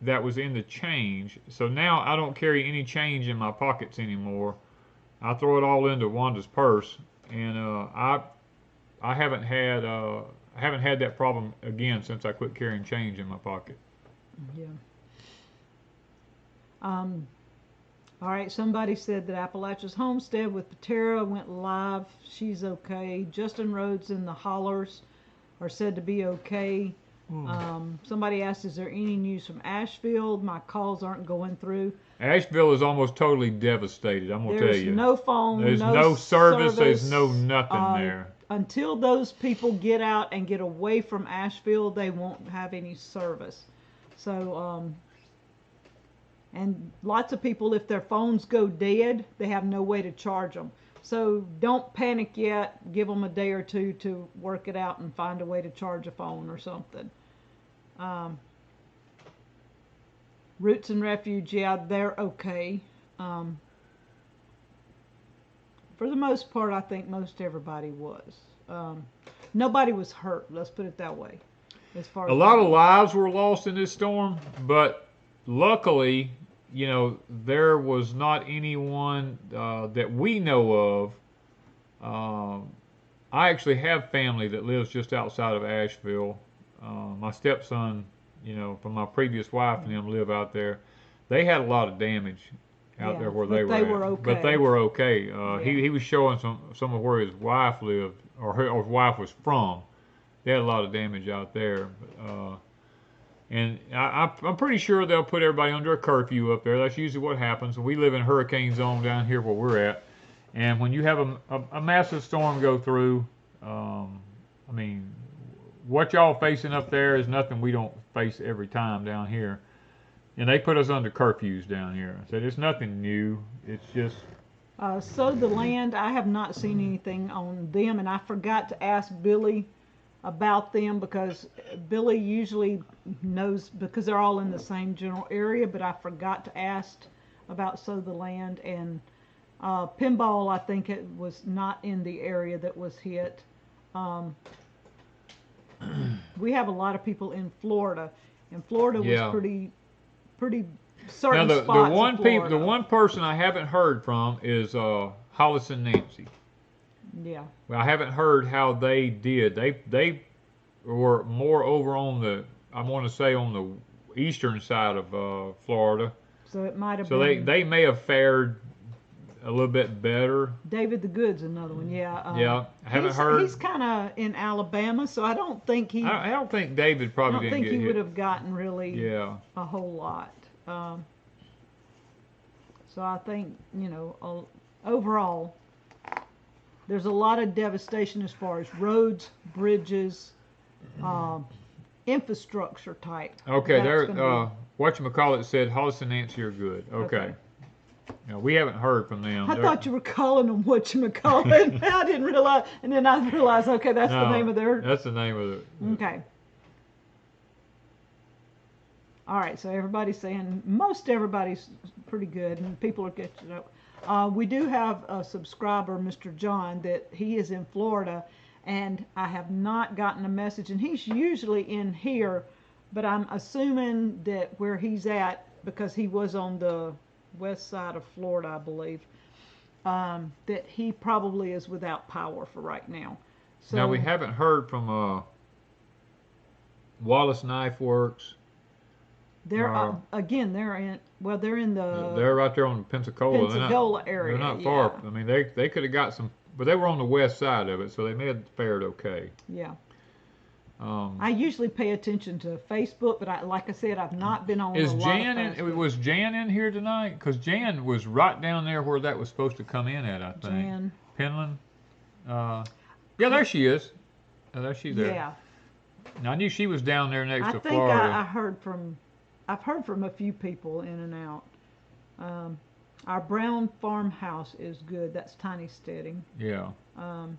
that was in the change. So now I don't carry any change in my pockets anymore. I throw it all into Wanda's purse, and I haven't had that problem again since I quit carrying change in my pocket. Yeah. All right, somebody said that Appalachia's Homestead with Patera went live. She's okay. Justin Rhodes in the hollers are said to be okay. Somebody asked, is there any news from Asheville? My calls aren't going through. Asheville is almost totally devastated, I'm going to tell you. There's no phone, there's no service, there's no nothing there. Until those people get out and get away from Asheville, they won't have any service. So, and lots of people, if their phones go dead, they have no way to charge them. So don't panic yet. Give them a day or two to work it out and find a way to charge a phone or something. Roots and Refuge, yeah, they're okay. For the most part, I think most everybody was. Nobody was hurt, let's put it that way. As far as a lot of lives were lost in this storm, but luckily, you know, there was not anyone that we know of. I actually have family that lives just outside of Asheville. My stepson, you know, from my previous wife and them live out there. They had a lot of damage out there where they were at. Okay. But they were okay. He was showing some of where his wife lived, or his wife was from. They had a lot of damage out there. And I'm pretty sure they'll put everybody under a curfew up there. That's usually what happens. We live in hurricane zone down here where we're at. And when you have a massive storm go through, I mean, what y'all facing up there is nothing we don't face every time down here. And they put us under curfews down here. So it's nothing new. It's just... So the land, I have not seen anything on them. And I forgot to ask Billy about them, because Billy usually knows, because they're all in the same general area, but I forgot to ask about Sow the Land, and Pinball, I think it was not in the area that was hit. We have a lot of people in Florida, and Florida was pretty certain now spots the one person I haven't heard from is Hollis and Nancy. Yeah. Well, I haven't heard how they did. They were more over on the, I want to say, on the eastern side of Florida. So it might have been. So they may have fared a little bit better. David the Good's another one, yeah. Yeah, I haven't heard. He's kind of in Alabama, so I don't think he. I don't think David probably didn't get hit. I don't think he would have gotten really a whole lot. So I think, you know, overall, there's a lot of devastation as far as roads, bridges, infrastructure type. Okay, there. Whatchamacallit said Hollis and Nancy are good. Okay. No, we haven't heard from them. I thought you were calling them whatchamacallit. I didn't realize, and then I realized, okay, that's the name of their. That's the name of it. Okay. All right, so everybody's saying, most everybody's pretty good, and people are catching up. We do have a subscriber, Mr. John, that he is in Florida, and I have not gotten a message, and he's usually in here, but I'm assuming that where he's at, because he was on the west side of Florida, I believe, that he probably is without power for right now. So, now, we haven't heard from Wallace Knife Works. They're again. They're in. Well, they're in the. They're right there on Pensacola area. They're not far. I mean, they could have got some, but they were on the west side of it, so they may have fared okay. Yeah. I usually pay attention to Facebook, but like I said, I've not been on. Was Jan in here tonight? Because Jan was right down there where that was supposed to come in at, I think. Jan. Penland. Yeah, there she is. There she's there. Yeah. Now, I knew she was down there next to Florida. I heard from. I've heard from a few people in and out. Our brown farmhouse is good. That's Tiny Steading. Yeah. And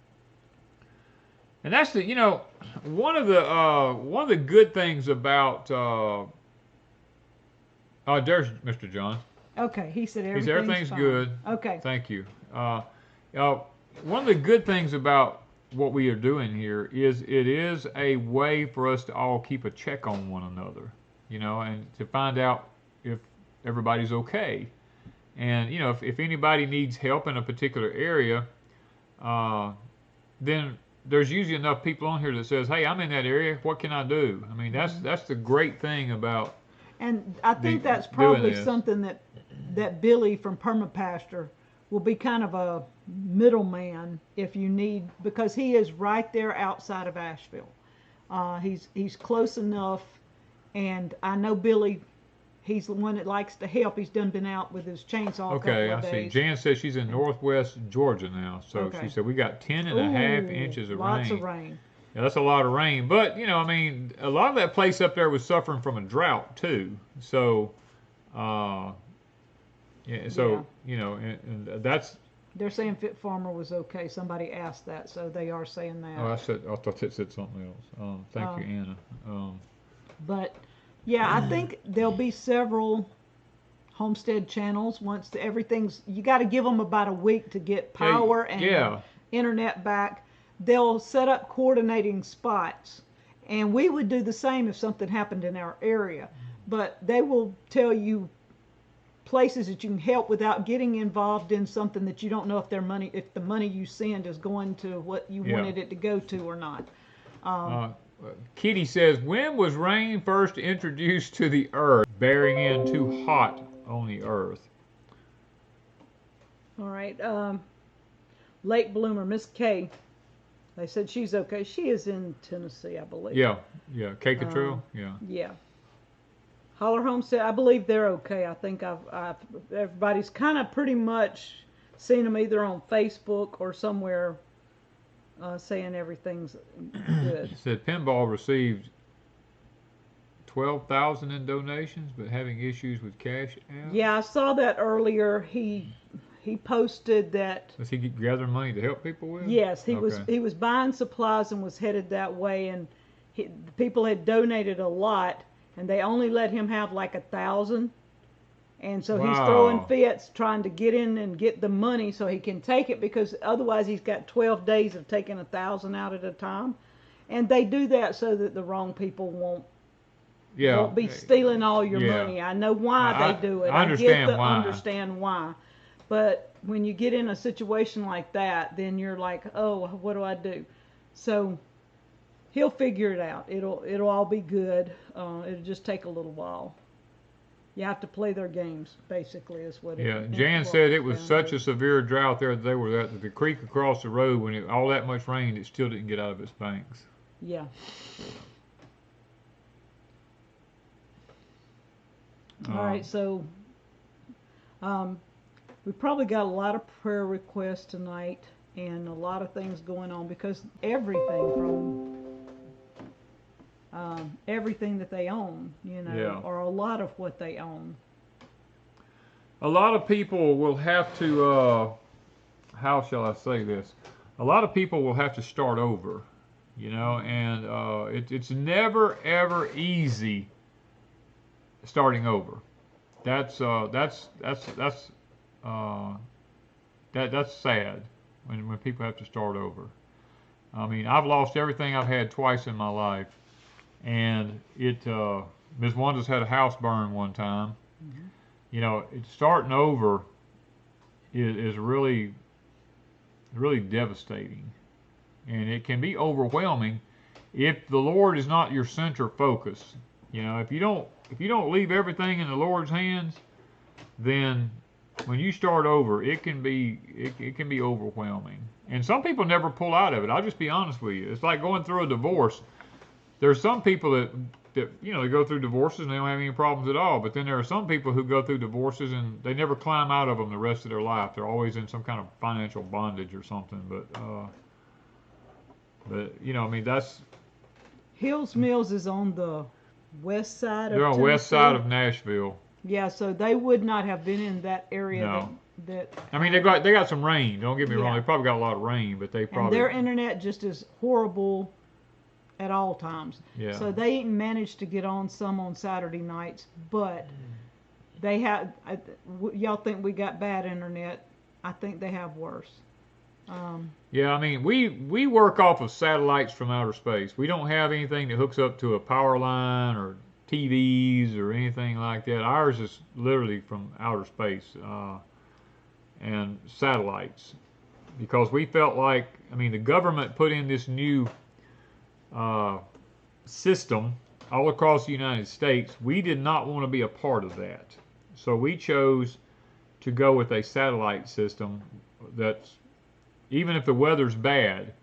that's the, you know, one of the good things about. There's Mr. John. Okay, he said everything's good. Okay. Thank you. One of the good things about what we are doing here is it is a way for us to all keep a check on one another. You know, and to find out if everybody's okay. And, you know, if anybody needs help in a particular area, then there's usually enough people on here that says, hey, I'm in that area, what can I do? I mean, that's the great thing about. And I think that's probably something that Billy from Permapasture will be kind of a middleman if you need, because he is right there outside of Asheville. He's close enough. And I know Billy, he's the one that likes to help. He's been out with his chainsaw. Okay, I see. Jan says she's in northwest Georgia now. So she said we got 10.5 inches of rain. Lots of rain. Yeah, that's a lot of rain. But, you know, I mean, a lot of that place up there was suffering from a drought, too. So, you know, and that's. They're saying Fit Farmer was okay. Somebody asked that, so they are saying that. Oh, I thought it said something else. Thank you, Anna. But, yeah, I think there'll be several Homestead channels once everything's. You got to give them about a week to get power and internet back. They'll set up coordinating spots, and we would do the same if something happened in our area. But they will tell you places that you can help without getting involved in something that you don't know if the money you send is going to what you wanted it to go to or not. Kitty says, when was rain first introduced to the earth, bearing in too hot on the earth? All right. Late bloomer, Miss Kay. They said she's okay. She is in Tennessee, I believe. Yeah. Kay Cottrell? Yeah. Holler Homestead, I believe they're okay. I think everybody's kind of pretty much seen them either on Facebook or somewhere saying everything's good. It said Pinball received $12,000 in donations, but having issues with cash out. Yeah, I saw that earlier. He posted that. Was he gathering money to help people with? Yes, he was buying supplies and was headed that way, and the people had donated a lot, and they only let him have like 1,000. And so he's throwing fits trying to get in and get the money so he can take it, because otherwise he's got 12 days of taking 1,000 out at a time. And they do that so that the wrong people won't be stealing all your money. I know why they do it. I understand why. But when you get in a situation like that, then you're like, oh, what do I do? So he'll figure it out. It'll all be good. It'll just take a little while. You have to play their games, basically, is what it is. Yeah, Jan said it was such a severe drought there that they were at the creek across the road, when all that much rained, it still didn't get out of its banks. Yeah. All right, so we probably got a lot of prayer requests tonight and a lot of things going on, because everything from everything that they own, or a lot of what they own. A lot of people will have to, how shall I say this? A lot of people will have to start over, and it's never ever easy starting over. That's sad when people have to start over. I mean, I've lost everything I've had twice in my life. And Ms. Wanda's had a house burn one time. Mm-hmm. Starting over is really, really devastating. And it can be overwhelming if the Lord is not your center focus. If you don't leave everything in the Lord's hands, then when you start over, it can be overwhelming. And some people never pull out of it. I'll just be honest with you. It's like going through a divorce. There's some people that they go through divorces and they don't have any problems at all. But then there are some people who go through divorces and they never climb out of them the rest of their life. They're always in some kind of financial bondage or something. But that's. Hills Mills is on the west side of They're on the west side of Nashville. Yeah, so they would not have been in that area. No. That I mean, they got some rain. Don't get me wrong. They probably got a lot of rain, but they probably. And their internet just is horrible at all times. Yeah. So they managed to get on some on Saturday nights, but they have. Y'all think we got bad internet? I think they have worse. Yeah, I mean, we work off of satellites from outer space. We don't have anything that hooks up to a power line or TVs or anything like that. Ours is literally from outer space and satellites, because we felt like, the government put in this new system all across the United States. We did not want to be a part of that, so we chose to go with a satellite system that's, even if the weather's bad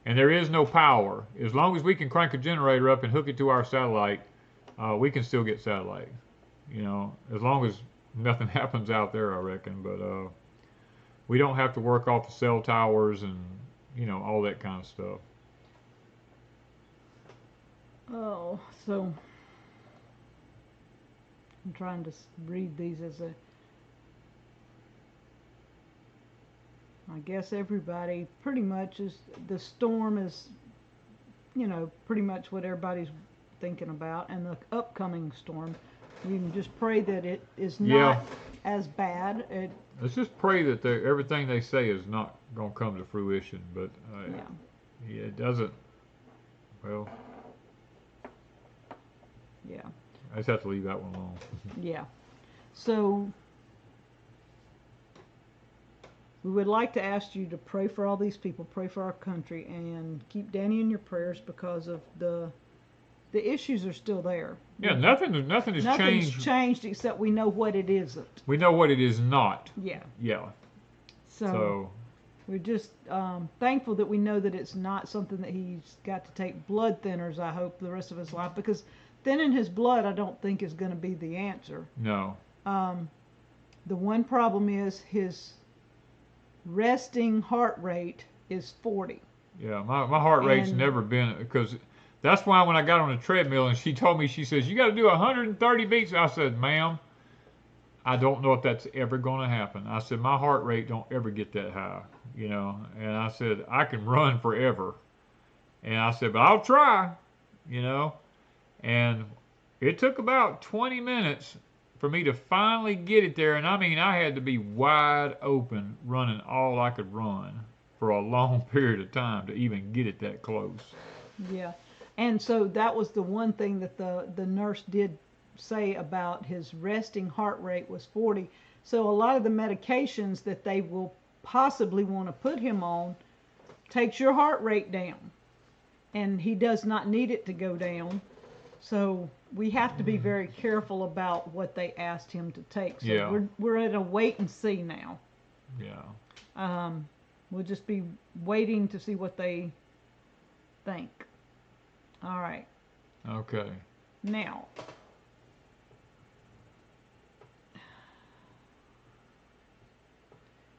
and there is no power, as long as we can crank a generator up and hook it to our satellite, we can still get satellite, as long as nothing happens out there, I reckon. But we don't have to work off the cell towers and, all that kind of stuff. Oh, so I'm trying to read these as I guess everybody pretty much is, the storm is, pretty much what everybody's thinking about, and the upcoming storm. We can just pray that it is not as bad. Let's just pray that everything they say is not going to come to fruition, but it doesn't. Well, yeah. I just have to leave that one alone. Yeah. So we would like to ask you to pray for all these people, pray for our country, and keep Danny in your prayers, because of the issues are still there. Yeah, nothing has changed. Nothing's changed except we know what it isn't. We know what it is not. Yeah. Yeah. So we're just thankful that we know that it's not something that he's got to take blood thinners, I hope, the rest of his life, because thinning his blood, I don't think, is going to be the answer. No. The one problem is his resting heart rate is 40. Yeah, my heart rate's never been, because that's why when I got on the treadmill and she told me, she says, you got to do 130 beats. I said, ma'am, I don't know if that's ever going to happen. I said, my heart rate don't ever get that high, and I said, I can run forever. And I said, but I'll try, and it took about 20 minutes for me to finally get it there. And I mean, I had to be wide open, running all I could run for a long period of time to even get it that close. Yeah. And so that was the one thing that the nurse did say about his resting heart rate was 40. So a lot of the medications that they will possibly want to put him on takes your heart rate down. And he does not need it to go down. So we have to be very careful about what they asked him to take. So yeah. we're at a wait and see now. Yeah. We'll just be waiting to see what they think. All right. Okay. Now,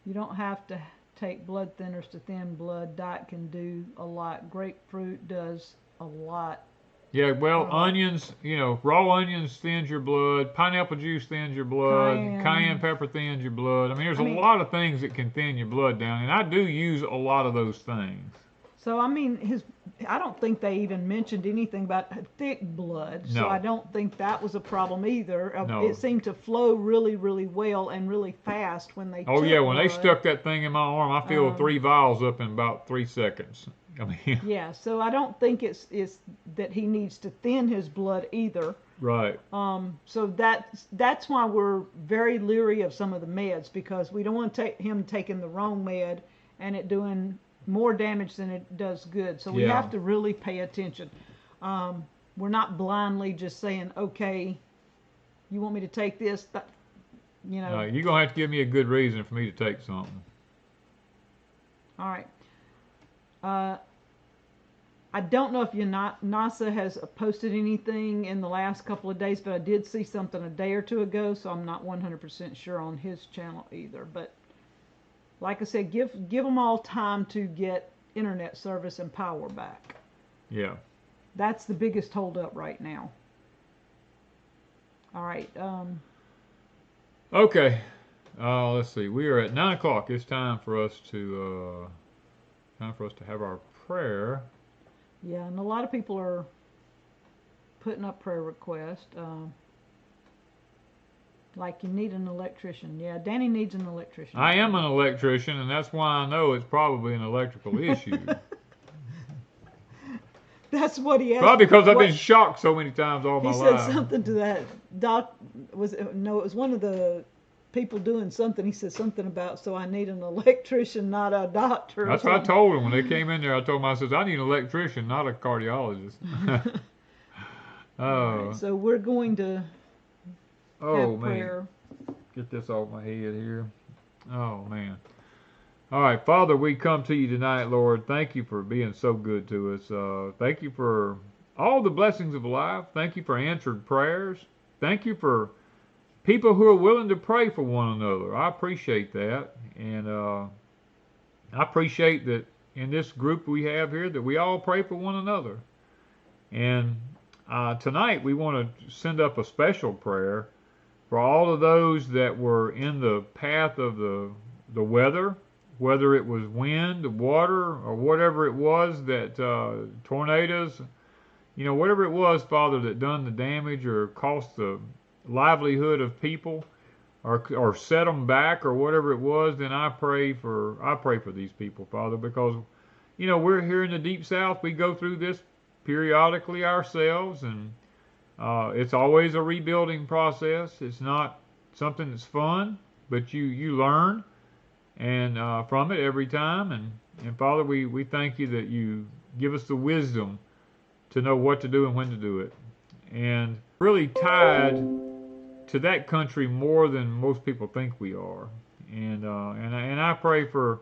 you don't have to take blood thinners to thin blood. Diet can do a lot. Grapefruit does a lot. Yeah, well, onions, raw onions thins your blood. Pineapple juice thins your blood. Cayenne pepper thins your blood. I mean, there's a lot of things that can thin your blood down, and I do use a lot of those things. So, I mean, I don't think they even mentioned anything about thick blood. So, I don't think that was a problem either. No. It seemed to flow really, really well and really fast when they took when they stuck that thing in my arm, I filled 3 vials up in about 3 seconds. I mean, yeah, so I don't think it's that he needs to thin his blood either. Right. So that's why we're very leery of some of the meds, because we don't want him taking the wrong med and it doing more damage than it does good. So we have to really pay attention. We're not blindly just saying, okay, you want me to take this? You're going to have to give me a good reason for me to take something. All right. I don't know if NASA has posted anything in the last couple of days, but I did see something a day or two ago, so I'm not 100% sure on his channel either. But like I said, give them all time to get internet service and power back. Yeah. That's the biggest holdup right now. All right. Okay. Let's see. We are at 9 o'clock. It's time for us to have our prayer. Yeah, and a lot of people are putting up prayer requests. Like you need an electrician. Yeah, Danny needs an electrician. I am an electrician, and that's why I know it's probably an electrical issue. That's what he asked. Probably because I've been shocked so many times all my life. He said something to that doc. It was one of the people doing something. He said something about, so I need an electrician, not a doctor. That's what I told him when they came in there. I told them, I said, I need an electrician, not a cardiologist. Right, so we're going to have prayer. Get this off my head here. Oh, man. All right, Father, we come to you tonight, Lord. Thank you for being so good to us. Thank you for all the blessings of life. Thank you for answered prayers. Thank you for people who are willing to pray for one another. I appreciate that. And I appreciate that in this group we have here that we all pray for one another. And tonight we want to send up a special prayer for all of those that were in the path of the weather, whether it was wind, water, or whatever it was that tornadoes, whatever it was, Father, that done the damage or cost the livelihood of people or set them back or whatever it was, then I pray for these people, Father, because we're here in the Deep South. We go through this periodically ourselves, and it's always a rebuilding process. It's not something that's fun, but you learn and from it every time. And Father, we thank you that you give us the wisdom to know what to do and when to do it. And really tied to that country more than most people think we are. And I pray for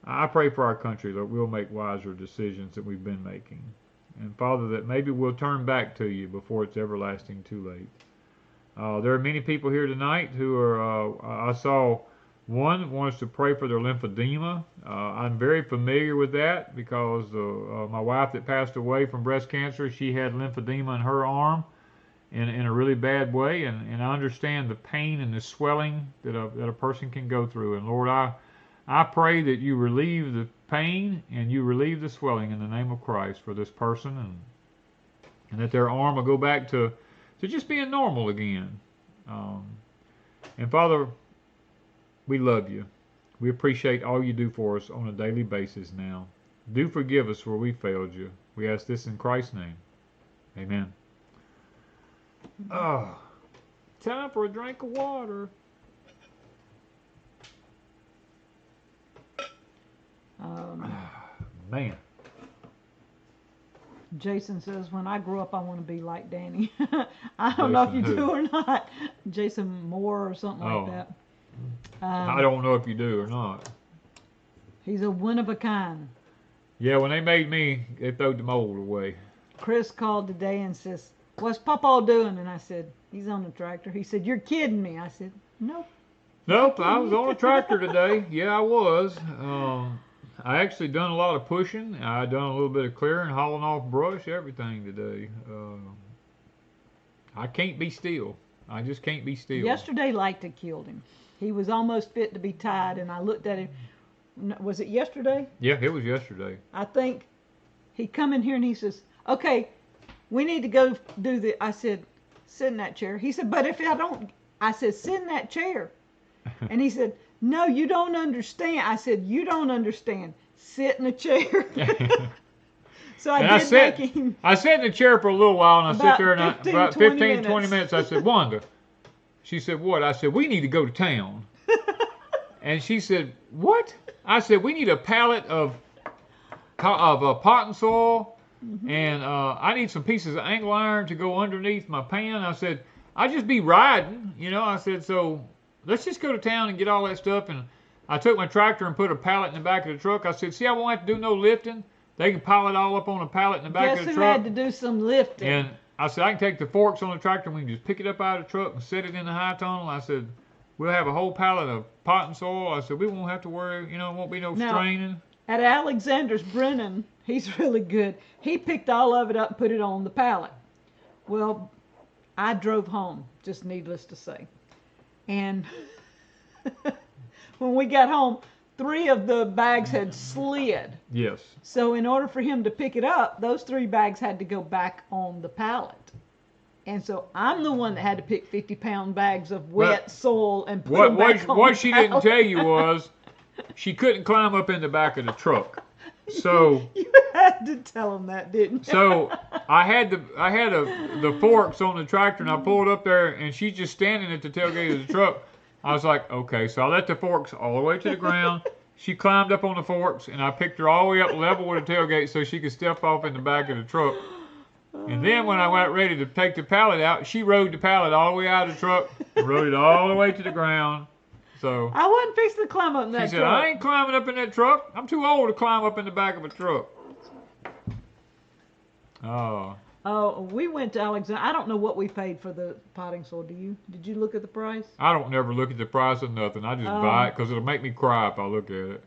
our country that we'll make wiser decisions than we've been making. And Father, that maybe we'll turn back to you before it's everlasting too late. There are many people here tonight who are, I saw one wants to pray for their lymphedema. I'm very familiar with that because my wife that passed away from breast cancer, she had lymphedema in her arm in a really bad way. And I understand the pain and the swelling that a person can go through. And Lord, I pray that you relieve the pain and you relieve the swelling in the name of Christ for this person, and that their arm will go back to just being normal again. And Father, we love you. We appreciate all you do for us on a daily basis now. Do forgive us where we failed you. We ask this in Christ's name. Amen. Oh, time for a drink of water. Man. Jason says, when I grow up, I want to be like Danny. I don't know if you do or not. Jason Moore or something like that. I don't know if you do or not. He's a one of a kind. Yeah, when they made me, they threw the mold away. Chris called today and says, what's Papa doing? And I said, he's on the tractor. He said, you're kidding me. I said, nope. Nope, I was on a tractor today. Yeah, I was. I actually done a lot of pushing. I done a little bit of clearing, hauling off brush, everything today. I can't be still. I just can't be still. Yesterday, Lyta killed him. He was almost fit to be tied, and I looked at him. Was it yesterday? Yeah, it was yesterday. I think he come in here and he says, okay, we need to go do the, I said, sit in that chair. He said, but if I don't, I said, sit in that chair. And he said, no, you don't understand. I said, you don't understand. Sit in a chair. So I sat in the chair for a little while, and I sit there and about 15, 20 minutes. I said, Wanda. She said, what? I said, we need to go to town. And she said, what? I said, we need a pallet of pot and soil, and I need some pieces of angle iron to go underneath my pan. I said, I'll just be riding, you know. I said, so let's just go to town and get all that stuff. And I took my tractor and put a pallet in the back of the truck. I said, see, I won't have to do no lifting. They can pile it all up on a pallet in the back of the truck. Guess who had to do some lifting? And I said, I can take the forks on the tractor and we can just pick it up out of the truck and set it in the high tunnel. I said, we'll have a whole pallet of pot and soil. I said, we won't have to worry, you know, it won't be no straining. At Alexander's, Brennan, he's really good. He picked all of it up and put it on the pallet. Well, I drove home, just needless to say. And when we got home, 3 of the bags had slid. Yes. So in order for him to pick it up, those 3 bags had to go back on the pallet. And so I'm the one that had to pick 50-pound bags of wet soil and put them back on what she didn't tell you was she couldn't climb up in the back of the truck. So you had to tell him that, didn't you? So I had the forks on the tractor, and I pulled up there, and she's just standing at the tailgate of the truck. I was like, okay, so I let the forks all the way to the ground. She climbed up on the forks, and I picked her all the way up level with the tailgate so she could step off in the back of the truck. And then when I went ready to take the pallet out, she rode the pallet all the way out of the truck, rode it all the way to the ground. So I wasn't fixing to climb up in that truck. She said, I ain't climbing up in that truck. I'm too old to climb up in the back of a truck. Oh, we went to Alexander. I don't know what we paid for the potting soil. Do you? Did you look at the price? I don't never look at the price of nothing. I just buy it because it'll make me cry if I look at it.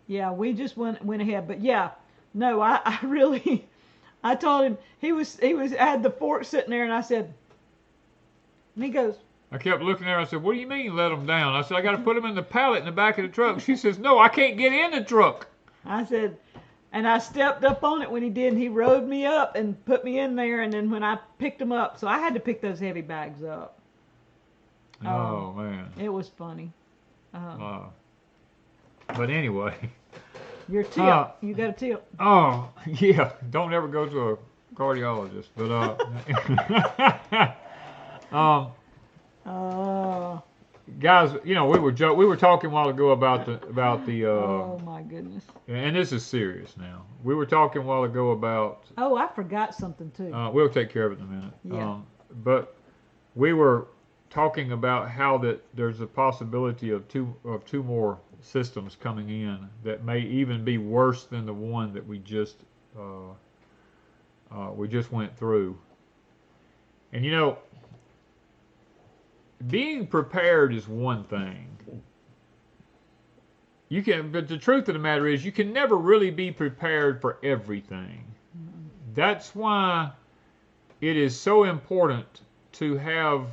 Yeah, we just went ahead. But yeah, no, I really, I told him I had the fork sitting there, and I said, and he goes. I kept looking at her. I said, what do you mean let them down? I said, I got to put them in the pallet in the back of the truck. She says, no, I can't get in the truck. I said, and I stepped up on it when he did, and he rode me up and put me in there, and then when I picked them up, so I had to pick those heavy bags up. Oh, man. It was funny. But anyway. Your tip. You got a tip. Oh, yeah. Don't ever go to a cardiologist. But, guys, you know, we were talking a while ago about the oh my goodness. And this is serious now. We were talking a while ago about oh, I forgot something too. We'll take care of it in a minute. Yeah. But we were talking about how that there's a possibility of two more systems coming in that may even be worse than the one that we just went through. And you know, being prepared is one thing. But the truth of the matter is you can never really be prepared for everything. That's why it is so important to have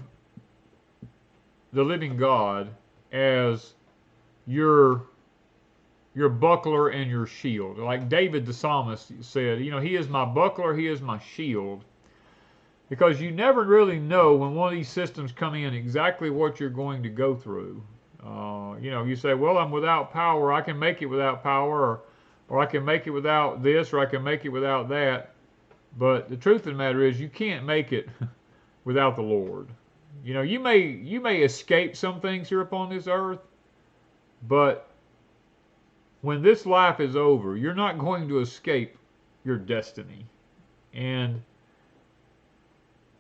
the living God as your buckler and your shield. Like David the psalmist said, you know, he is my buckler, he is my shield. Because you never really know when one of these systems come in exactly what you're going to go through. You know, you say, well, I'm without power. I can make it without power, or I can make it without this, or I can make it without that. But the truth of the matter is, you can't make it without the Lord. You know, you may escape some things here upon this earth, but when this life is over, you're not going to escape your destiny. And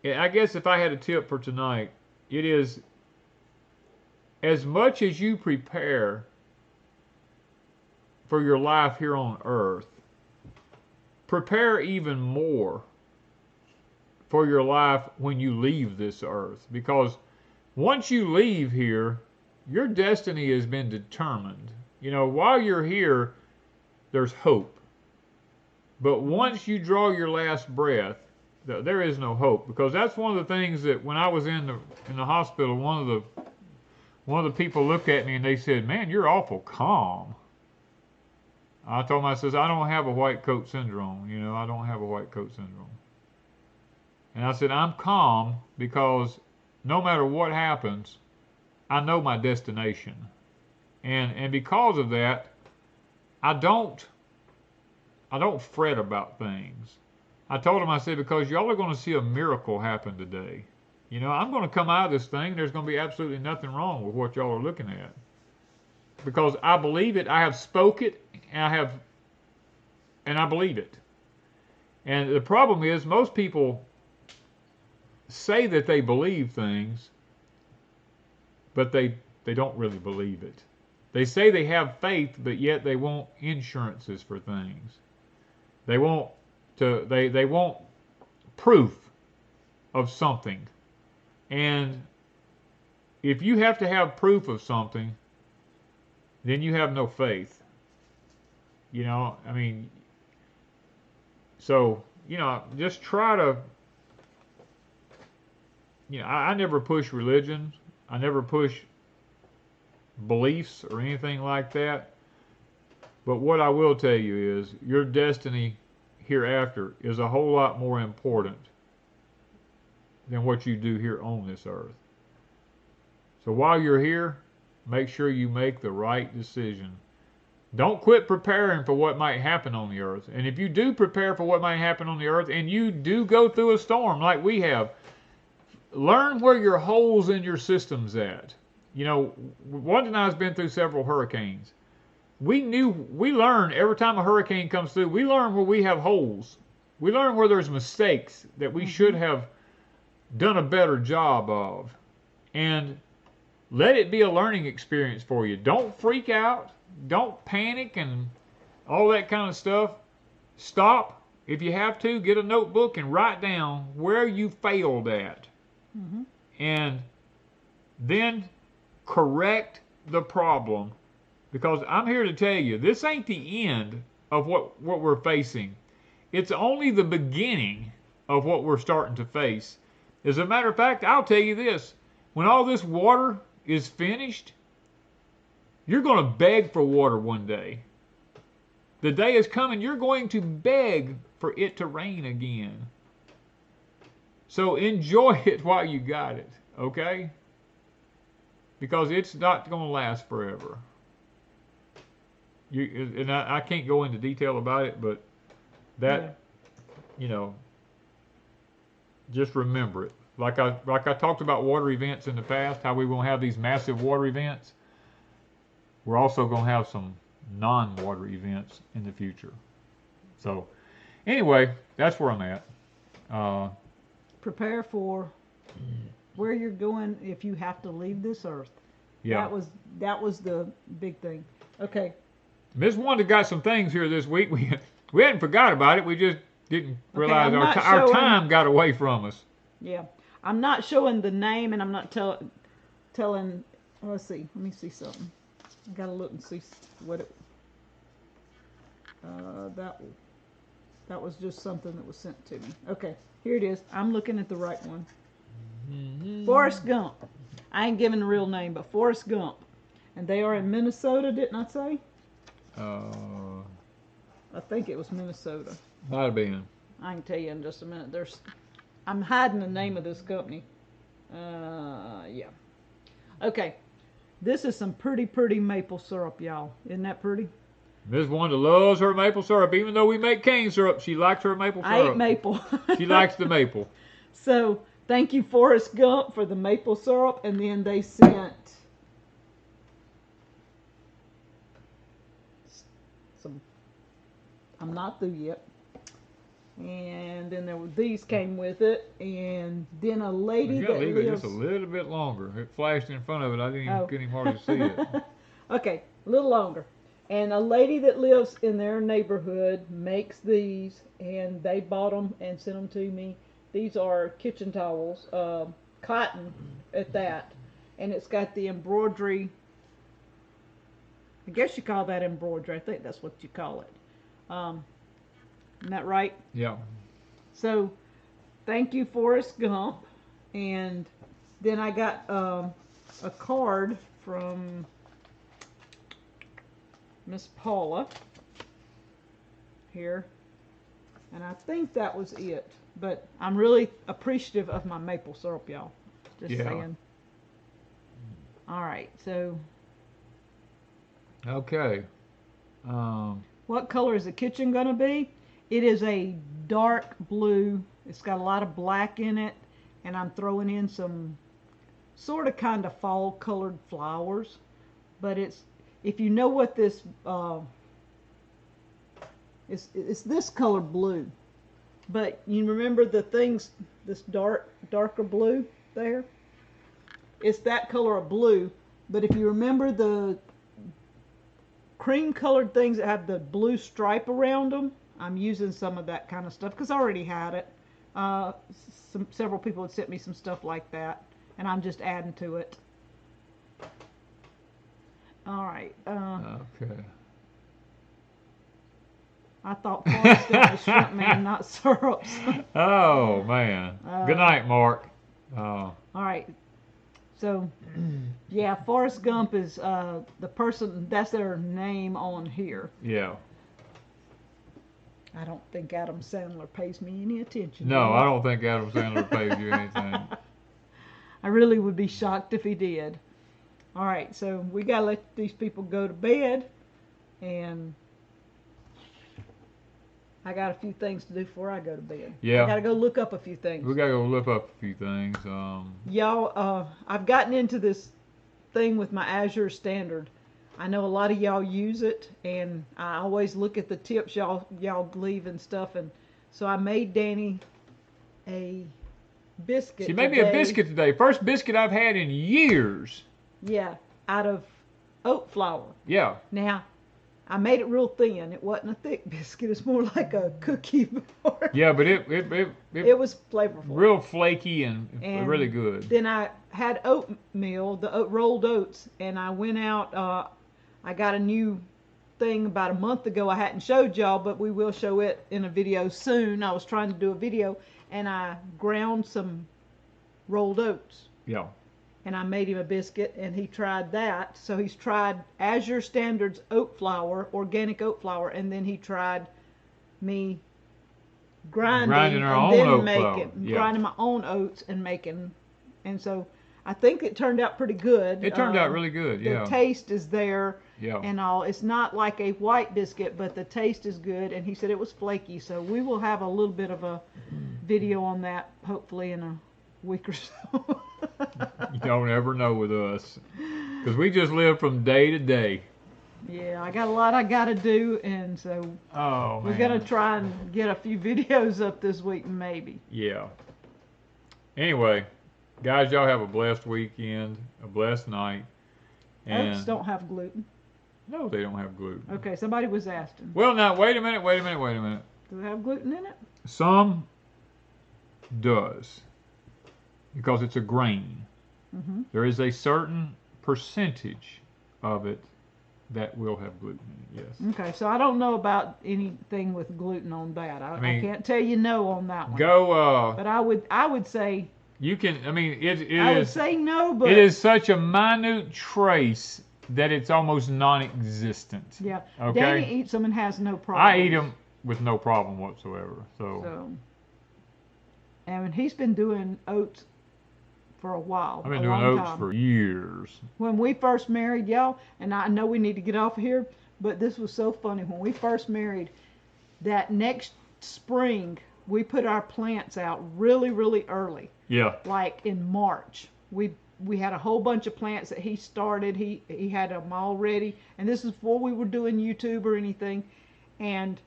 I guess if I had a tip for tonight, it is, as much as you prepare for your life here on earth, prepare even more for your life when you leave this earth. Because once you leave here, your destiny has been determined. You know, while you're here, there's hope. But once you draw your last breath, there is no hope. Because that's one of the things that when I was in the hospital, one of the people looked at me and they said, "Man, you're awful calm." I told them, I says, "I don't have a white coat syndrome. You know, I don't have a white coat syndrome." And I said, "I'm calm because no matter what happens, I know my destination. And because of that, I don't fret about things." I told him, I said, "Because y'all are going to see a miracle happen today. You know, I'm going to come out of this thing. There's going to be absolutely nothing wrong with what y'all are looking at. Because I believe it. I have spoke it. And I believe it." And the problem is, most people say that they believe things, but they don't really believe it. They say they have faith, but yet they want insurances for things. They want they want proof of something. And if you have to have proof of something, then you have no faith. You know, I mean, so, you know, just try to, you know, I never push religion. I never push beliefs or anything like that. But what I will tell you is your destiny hereafter is a whole lot more important than what you do here on this earth. So while you're here, make sure you make the right decision. Don't quit preparing for what might happen on the earth. And if you do prepare for what might happen on the earth, and you do go through a storm like we have, learn where your holes in your system's at. You know, Wanda and I have been through several hurricanes. We learn every time a hurricane comes through, we learn where we have holes. We learn where there's mistakes that we should have done a better job of. And let it be a learning experience for you. Don't freak out. Don't panic and all that kind of stuff. Stop. If you have to, get a notebook and write down where you failed at. Mm-hmm. And then correct the problem. Because I'm here to tell you, this ain't the end of what we're facing. It's only the beginning of what we're starting to face. As a matter of fact, I'll tell you this. When all this water is finished, you're going to beg for water one day. The day is coming, you're going to beg for it to rain again. So enjoy it while you got it, okay? Because it's not going to last forever. And I can't go into detail about it, but that, you know, just remember it. Like I talked about water events in the past, how we won't have these massive water events. We're also going to have some non-water events in the future. So, anyway, that's where I'm at. Prepare for where you're going if you have to leave this earth. Yeah. That was the big thing. Okay. Ms. Wanda got some things here this week. We hadn't forgot about it. We just didn't realize our time got away from us. Yeah. I'm not showing the name, and I'm not telling. Let's see. Let me see something. I gotta look and see what it. That was just something that was sent to me. Okay, here it is. I'm looking at the right one. Mm-hmm. Forrest Gump. I ain't giving the real name, but Forrest Gump, and they are in Minnesota. Didn't I say? I think it was Minnesota. Might have been. I can tell you in just a minute. I'm hiding the name of this company. Yeah. Okay. This is some pretty maple syrup, y'all. Isn't that pretty? Miss Wanda loves her maple syrup. Even though we make cane syrup, she likes her maple syrup. I ate maple. She likes the maple. So, thank you, Forrest Gump, for the maple syrup. And then they sent some, I'm not through yet. And then these came with it. And then a lady that leave lives... it just a little bit longer. It flashed in front of it. I couldn't even hardly see it. Okay, a little longer. And a lady that lives in their neighborhood makes these, and they bought them and sent them to me. These are kitchen towels, cotton at that, and it's got the embroidery. I guess you call that embroidery. I think that's what you call it. Isn't that right? Yeah. So, thank you, Forrest Gump. And then I got a card from Miss Paula here, and I think that was it. But I'm really appreciative of my maple syrup, y'all. Just saying. All right, so. Okay. What color is the kitchen gonna be? It is a dark blue. It's got a lot of black in it, and I'm throwing in some sort of kind of fall colored flowers. But it's, if you know what this, it's this color blue. But you remember the things, this darker blue there? It's that color of blue. But if you remember the cream colored things that have the blue stripe around them, I'm using some of that kind of stuff because I already had it. Several people had sent me some stuff like that, and I'm just adding to it. All right. Okay. I thought Forrest Gump was shrimp man, not syrups. Oh, man. Good night, Mark. All right. So, yeah, Forrest Gump is the person, that's their name on here. Yeah. I don't think Adam Sandler pays me any attention. No, I don't think Adam Sandler pays you anything. I really would be shocked if he did. All right, so we got to let these people go to bed, and I got a few things to do before I go to bed. Yeah. I got to go look up a few things. We got to go look up a few things. Y'all, I've gotten into this thing with my Azure Standard. I know a lot of y'all use it, and I always look at the tips y'all leave and stuff, and so I made Danny a biscuit. She made me a biscuit today. First biscuit I've had in years. Yeah, out of oat flour. Yeah. Now, I made it real thin. It wasn't a thick biscuit. It's more like a cookie board. Yeah, but it was flavorful. Real flaky and really good. Then I had oatmeal, rolled oats, and I went out. I got a new thing about a month ago I hadn't showed y'all, but we will show it in a video soon. I was trying to do a video, and I ground some rolled oats. Yeah. And I made him a biscuit, and he tried that. So he's tried Azure Standard's oat flour, organic oat flour, and then he tried me grinding our own oat flour. Grinding my own oats and making. And so I think it turned out pretty good. It turned out really good, yeah. The taste is there and all. It's not like a white biscuit, but the taste is good. And he said it was flaky. So we will have a little bit of a video on that, hopefully in a week or so. You don't ever know with us, because we just live from day to day. Yeah, I got a lot I got to do, and so we're going to try and get a few videos up this week, maybe. Yeah. Anyway, guys, y'all have a blessed weekend, a blessed night. And oats don't have gluten. No, they don't have gluten. Okay, somebody was asking. Well, now, wait a minute. Do they have gluten in it? Some does, because it's a grain. Mm-hmm. There is a certain percentage of it that will have gluten in it, yes. Okay, so I don't know about anything with gluten on that. I can't tell you no on that one. But I would say... You can, I would say no, but... It is such a minute trace that it's almost non-existent. Yeah. Okay? Danny eats them and has no problem. I eat them with no problem whatsoever. So. And he's been doing oats for a while. I've been doing oats for years. When we first married, y'all, and I know we need to get off of here, but this was so funny. When we first married, that next spring, we put our plants out really, really early. Yeah. Like in March. We had a whole bunch of plants that he started. He had them all ready. And this is before we were doing YouTube or anything. And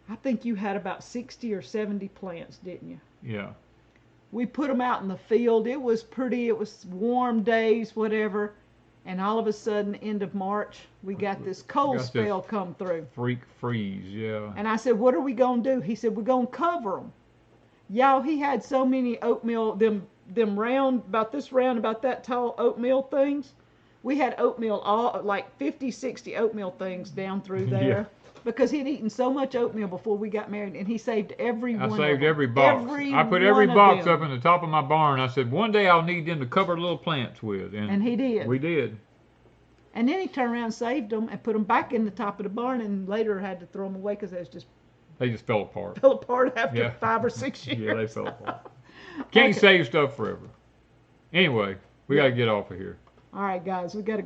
I think you had about 60 or 70 plants, didn't you? Yeah. We put them out in the field. It was pretty. It was warm days, whatever. And all of a sudden, end of March, we got this cold spell come through. Freak freeze, yeah. And I said, what are we going to do? He said, we're going to cover them. Y'all, he had so many oatmeal, them round, about this round, about that tall oatmeal things. We had oatmeal, all like 50, 60 oatmeal things down through there. Yeah. Because he'd eaten so much oatmeal before we got married, and he saved every one of them. I saved every box. I put every box up in the top of my barn. I said, one day I'll need them to cover little plants with. And he did. We did. And then he turned around and saved them and put them back in the top of the barn, and later had to throw them away because they just fell apart. Fell apart after 5 or 6 years. Yeah, they fell apart. Can't save stuff forever. Anyway, we got to get off of here. All right, guys, we got to go.